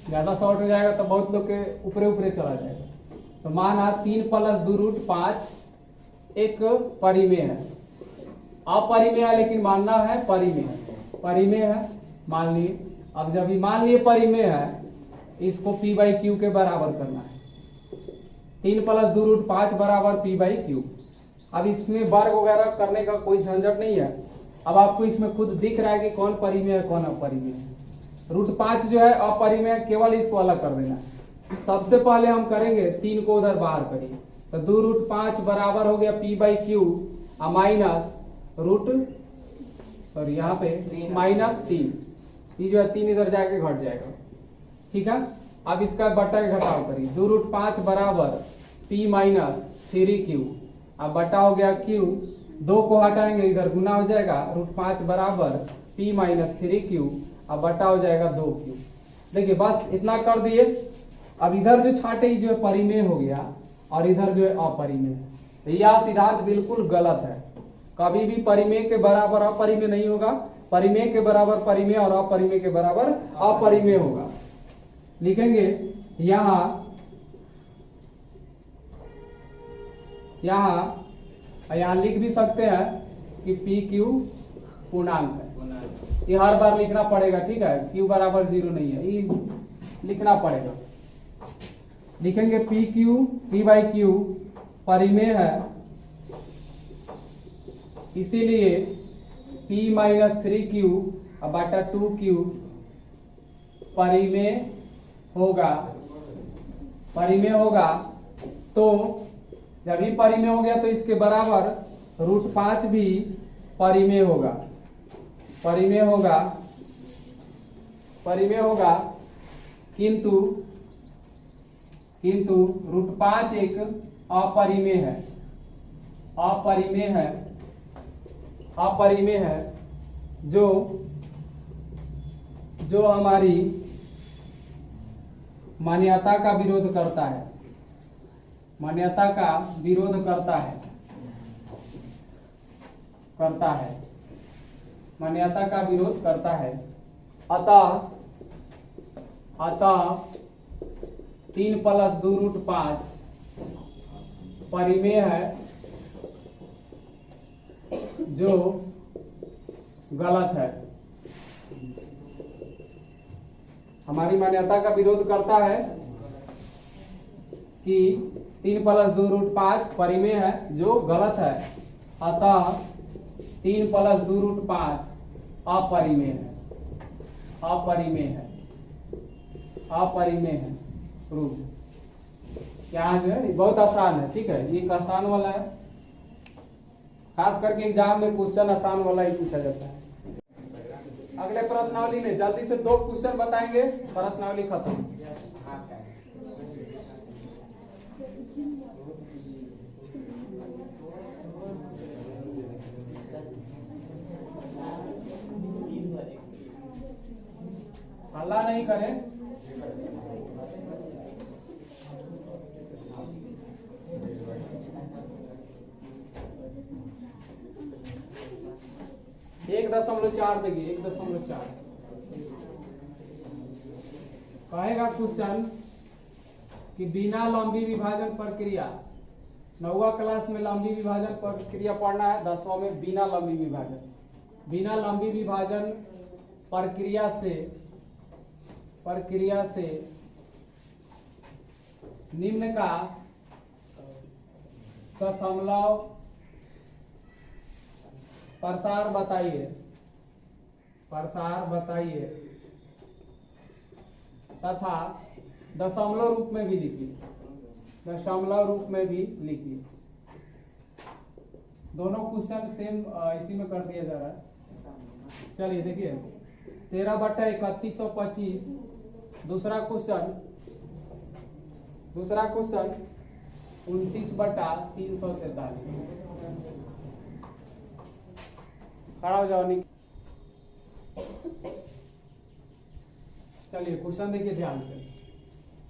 ज्यादा शॉर्ट हो जाएगा तो बहुत लोग के ऊपरे ऊपरे चला जाएगा। तो माना 3 + 2√5 एक परिमेय है, अपरिमेय है लेकिन मानना है परिमेय है, परिमेय है मान लिए। अब जब ये मान लिए परिमेय है, इसको P/Q के बराबर करना है। 3 + 2√5 बराबर P/Q। अब इसमें वर्ग वगैरह करने का कोई झंझट नहीं है। अब आपको इसमें खुद दिख रहा है कि कौन परिमेय है कौन अपरिमेय है। √5 जो है अपरिमेय है, केवल इसको अलग कर देना है। सबसे पहले हम करेंगे 3 को उधर बाहर करिए, तो 2√5 बराबर हो गया P/Q माइनस यहाँ पे -3, ये जो है 3 इधर जाके घट जाएगा। ठीक है, अब इसका बटा के घटाव करिए, 2√5 बराबर P - 3Q, अब बटा हो गया Q, 2 को हटाएंगे इधर गुना हो जाएगा, √5 बराबर P - 3Q, अब बटा हो जाएगा 2Q। देखिए बस इतना कर दिए। अब इधर जो छाटे जो है परिमेय हो गया और इधर जो है अपरिमेय। तो यह सिद्धांत बिल्कुल गलत है, कभी भी परिमेय के बराबर अपरिमेय नहीं होगा, परिमेय के बराबर परिमेय और अपरिमेय के बराबर अपरिमेय होगा। लिखेंगे यहाँ लिख भी सकते हैं कि PQ पूर्णांक है, ये हर बार लिखना पड़ेगा। ठीक है, Q बराबर 0 नहीं है, ये लिखना पड़ेगा। लिखेंगे P/Q परिमेय है, इसीलिए P - 3Q बटा 2Q परिमेय होगा, परिमेय होगा। तो जब ये परिमेय हो गया तो इसके बराबर √5 भी परिमेय होगा, परिमेय होगा, परिमेय होगा। किंतु √5 एक अपरिमेय है, अपरिमेय है, अपरिमेय है, जो हमारी मान्यता का विरोध करता है, मान्यता का विरोध करता है, मान्यता का विरोध करता है। अतः 3 + 2√5 परिमेय है जो गलत है, हमारी मान्यता का विरोध करता है कि 3 + 2√5 परिमेय है जो गलत है। अतः 3 + 2√5 अपरिमेय है, अपरिमेय है, अपरिमेय है। प्रूफ यहाँ जो है बहुत आसान है। ठीक है, ये एक आसान वाला है, खास करके एग्जाम में क्वेश्चन आसान वाला ही पूछा जाता है। अगले प्रश्नावली में जल्दी से 2 क्वेश्चन बताएंगे, प्रश्नावली खत्म। हल्ला नहीं करें। एक 1.4 देखिए, 1.4 कहेगा क्वेश्चन कि बिना लंबी विभाजन प्रक्रिया, 9वीं क्लास में लंबी विभाजन प्रक्रिया पढ़ना है, 10वां में बिना लंबी विभाजन। बिना लंबी विभाजन प्रक्रिया से निम्न का दशमलव प्रसार बताइए तथा दशमलव रूप में भी लिखिए, दोनों क्वेश्चन सेम इसी में कर दिया जा रहा है। चलिए देखिए, 13/3125 दूसरा क्वेश्चन 29/343। खड़ा हो जाओ। चलिए क्वेश्चन देखिए ध्यान से।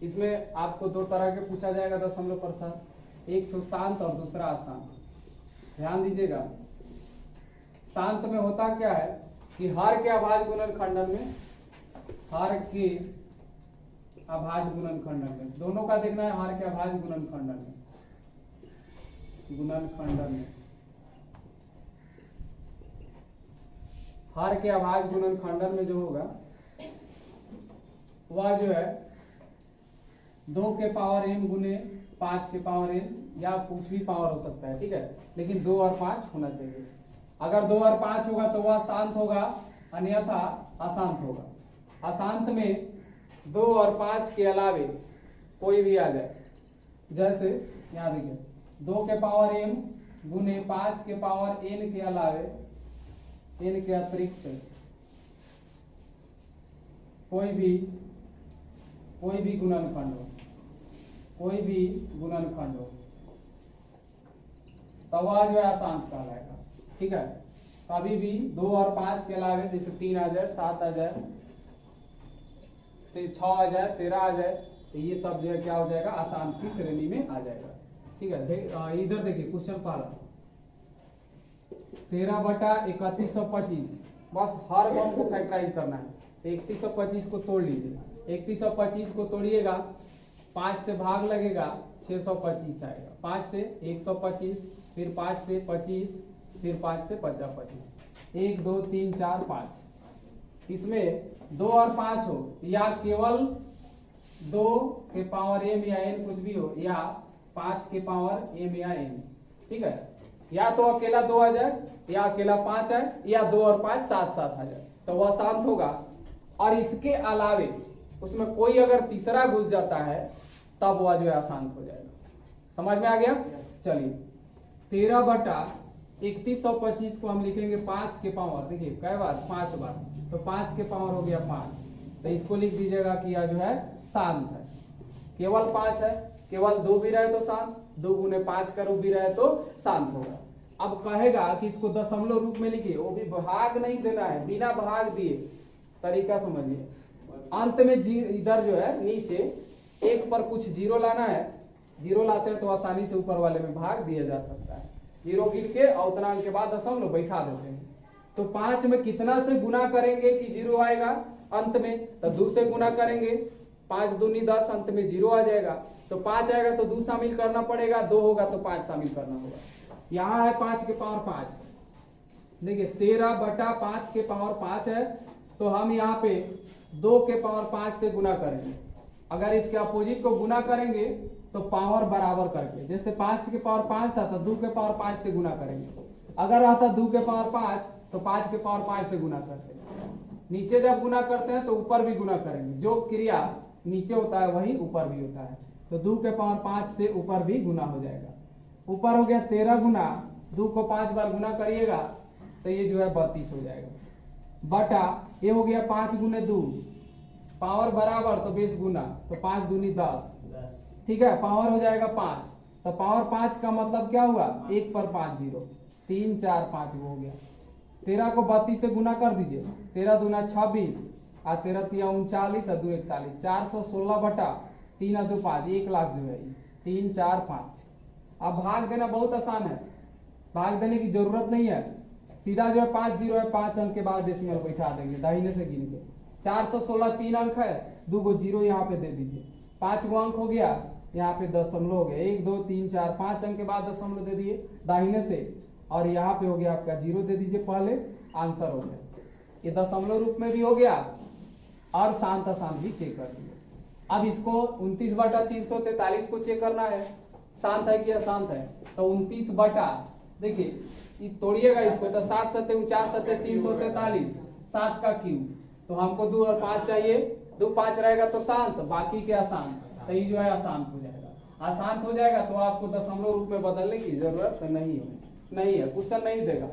इसमें आपको दो तरह के पूछा जाएगा दशमलव प्रसार, एक तो शांत और दूसरा अशांत। ध्यान दीजिएगा, शांत में होता क्या है कि हर के अभाज्य गुणनखंडन में दोनों का देखना है। हर के अभाज्य गुणनखंडन में हर के अभाज्य गुणनखंडन में जो होगा वह जो है 2 के पावर m गुने 5 के पावर n, या कुछ भी पावर हो सकता है, ठीक है, लेकिन 2 और 5 होना चाहिए। अगर 2 और 5 होगा तो वह शांत होगा, अन्यथा अशांत होगा। अशांत में 2 और 5 के अलावे कोई भी आ जाए, जैसे यहाँ देखिए 2 के पावर m गुने 5 के पावर n के अलावे, n के अतिरिक्त कोई भी गुणनखंड हो तो वह जो है अशांत कहलाएगा, ठीक है। कभी भी 2 और 5 के अलावे, जैसे 3 आ जाए, 7 आ जाए, 6 आ जाए, 13 आ जाए, तो ये सब जो है क्या हो जाएगा, अशांत की श्रेणी में आ जाएगा, ठीक है। इधर देखिए क्वेश्चन पहला 13/3125, बस हर वन को फैक्टराइज करना है। 3125 को तोड़ लीजिए, 3125 को तोड़िएगा, 5 से भाग लगेगा, 625 आएगा। 5 से 125, फिर 5 से 25, फिर 5 से 25, 1 2 3 4 5। इसमें 2 और 5 हो, या केवल 2 के पावर m या n कुछ भी हो, या 5 के पावर m या n, ठीक है। या तो अकेला 2 आ जाए, या अकेला 5 आए, या 2 और 5 साथ साथ आ जाए, तो वह शांत होगा। और इसके अलावे उसमें कोई अगर तीसरा घुस जाता है तब वह जो है अशांत हो जाएगा। समझ में आ गया? चलिए 13/3125 को हम लिखेंगे 5 के पावर, देखिए कई बार 5 बार, तो 5 के पावर हो गया 5, तो इसको लिख दीजिएगा कि यह जो है शांत है। केवल 5 है, केवल 2 भी रहे तो शांत, 2 गुने 5 का रूप भी रहे तो शांत होगा। अब कहेगा कि इसको दशमलव रूप में लिखिए, वो भी भाग नहीं देना है, बिना भाग दिए। तरीका समझिए, अंत में इधर जो है नीचे 1 पर कुछ जीरो लाना है, जीरो लाते हैं तो आसानी से ऊपर वाले में भाग दिया जा सकता है। जीरो गिन के और उतना अंक के बाद दशमलव बैठा देते हैं। तो 5 में कितना से गुना करेंगे कि जीरो आएगा अंत में, तो 2 से गुना करेंगे, 5 दूनी 10, अंत में 0 आ जाएगा। तो 5 आएगा तो 2 शामिल करना पड़ेगा, 2 होगा तो 5 शामिल करना होगा। यहाँ है 5 के पावर 5, देखिए 13/5 के पावर 5 है, तो हम यहाँ पे 2 के पावर 5 से गुना करेंगे। अगर इसके अपोजिट को गुना करेंगे तो पावर बराबर करके, जैसे 5 के पावर 5 था तो 2 के पावर 5 से गुना करेंगे। अगर आता 2 के पावर 5 तो 5 के पावर 5 से गुना करते हैं। नीचे जब गुना करते हैं तो ऊपर भी गुना करेंगे, जो क्रिया नीचे होता है वही ऊपर भी होता है। तो 2 के पावर 5 से ऊपर भी गुना हो जाएगा। ऊपर हो गया 13 गुना, 2 को 5 बार गुना करिएगा तो ये जो है 32 हो जाएगा। बटा ये हो गया 5 गुने 2, पावर बराबर तो 20 गुना, तो 5 दूनी 10, ठीक है, पावर हो जाएगा 5। तो पावर 5 का मतलब क्या हुआ, 1 पर 5 जीरो, 3 4 5 हो गया। 13 को 32 से गुना कर दीजिए, 13 दूना 26, आ 13 तिया 39 और 2 41, 416 बटा 3 और 2 5, 1 लाख जो है 3 4 5। अब भाग देना बहुत आसान है, भाग देने की जरूरत नहीं है, सीधा जो है 5 जीरो है, 5 अंक के बाद डेसिमल बैठा देंगे दाहिने से गिन के। 416 3 अंक है, 2 गो जीरो यहाँ पे दे दीजिए, 5 गो अंक हो गया, यहाँ पे दशमलव हो गया, 1 2 3 4 5 अंक के बाद दशमलव दे दिए दाहिने से, और यहाँ पे हो गया आपका जीरो दे दीजिए पहले, आंसर हो गया। ये दशमलव रूप में भी हो गया और शांत अशांत भी चेक कर दिए। अब इसको 29 बटा 343 को चेक करना है, शांत है कि अशांत है। तो 29 बटा, देखिए तोड़िएगा इसको, तो 7 सत्ते 49 सत्ते 343, 7 का क्यूब, तो हमको 2 और 5 चाहिए, 2 5 रहेगा तो शांत, बाकी के अशांत, तो ये जो है अशांत हो जाएगा। अशांत हो जाएगा तो आपको दशमलव रूप में बदलने की जरूरत नहीं है, क्वेश्चन नहीं देगा,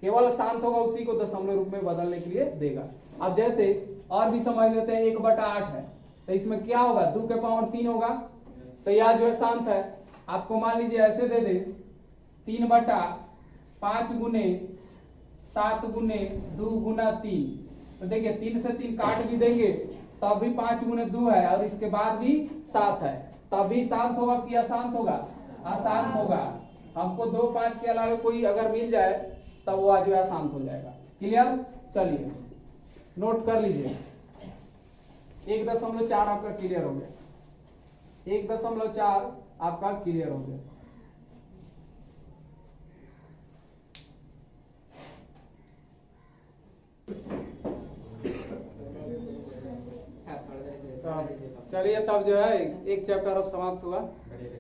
केवल शांत होगा उसी को दशमलव रूप में बदलने के लिए देगा। अब जैसे और भी समझ लेते हैं, 1 बटा 8 है, तो इसमें क्या होगा, 2 के पावर 3 होगा, तो यह जो है शांत है। आपको मान लीजिए ऐसे दे दे, 3 बटा 5 गुने 7 गुने 2 गुना 3, तो देखिए 3 से 3 काट भी देंगे तब भी 5 गुने 2 है, और इसके बाद भी 7 है, तब भी शांत होगा कि अशांत होगा, अशांत होगा। हमको 2 5 के अलावा कोई अगर मिल जाए तब वो जो है शांत हो जाएगा। क्लियर, चलिए नोट कर लीजिए, 1.4 आपका क्लियर हो गया, 1.4 आपका क्लियर हो गया। चलिए तब जो है एक चैप्टर अब समाप्त हुआ।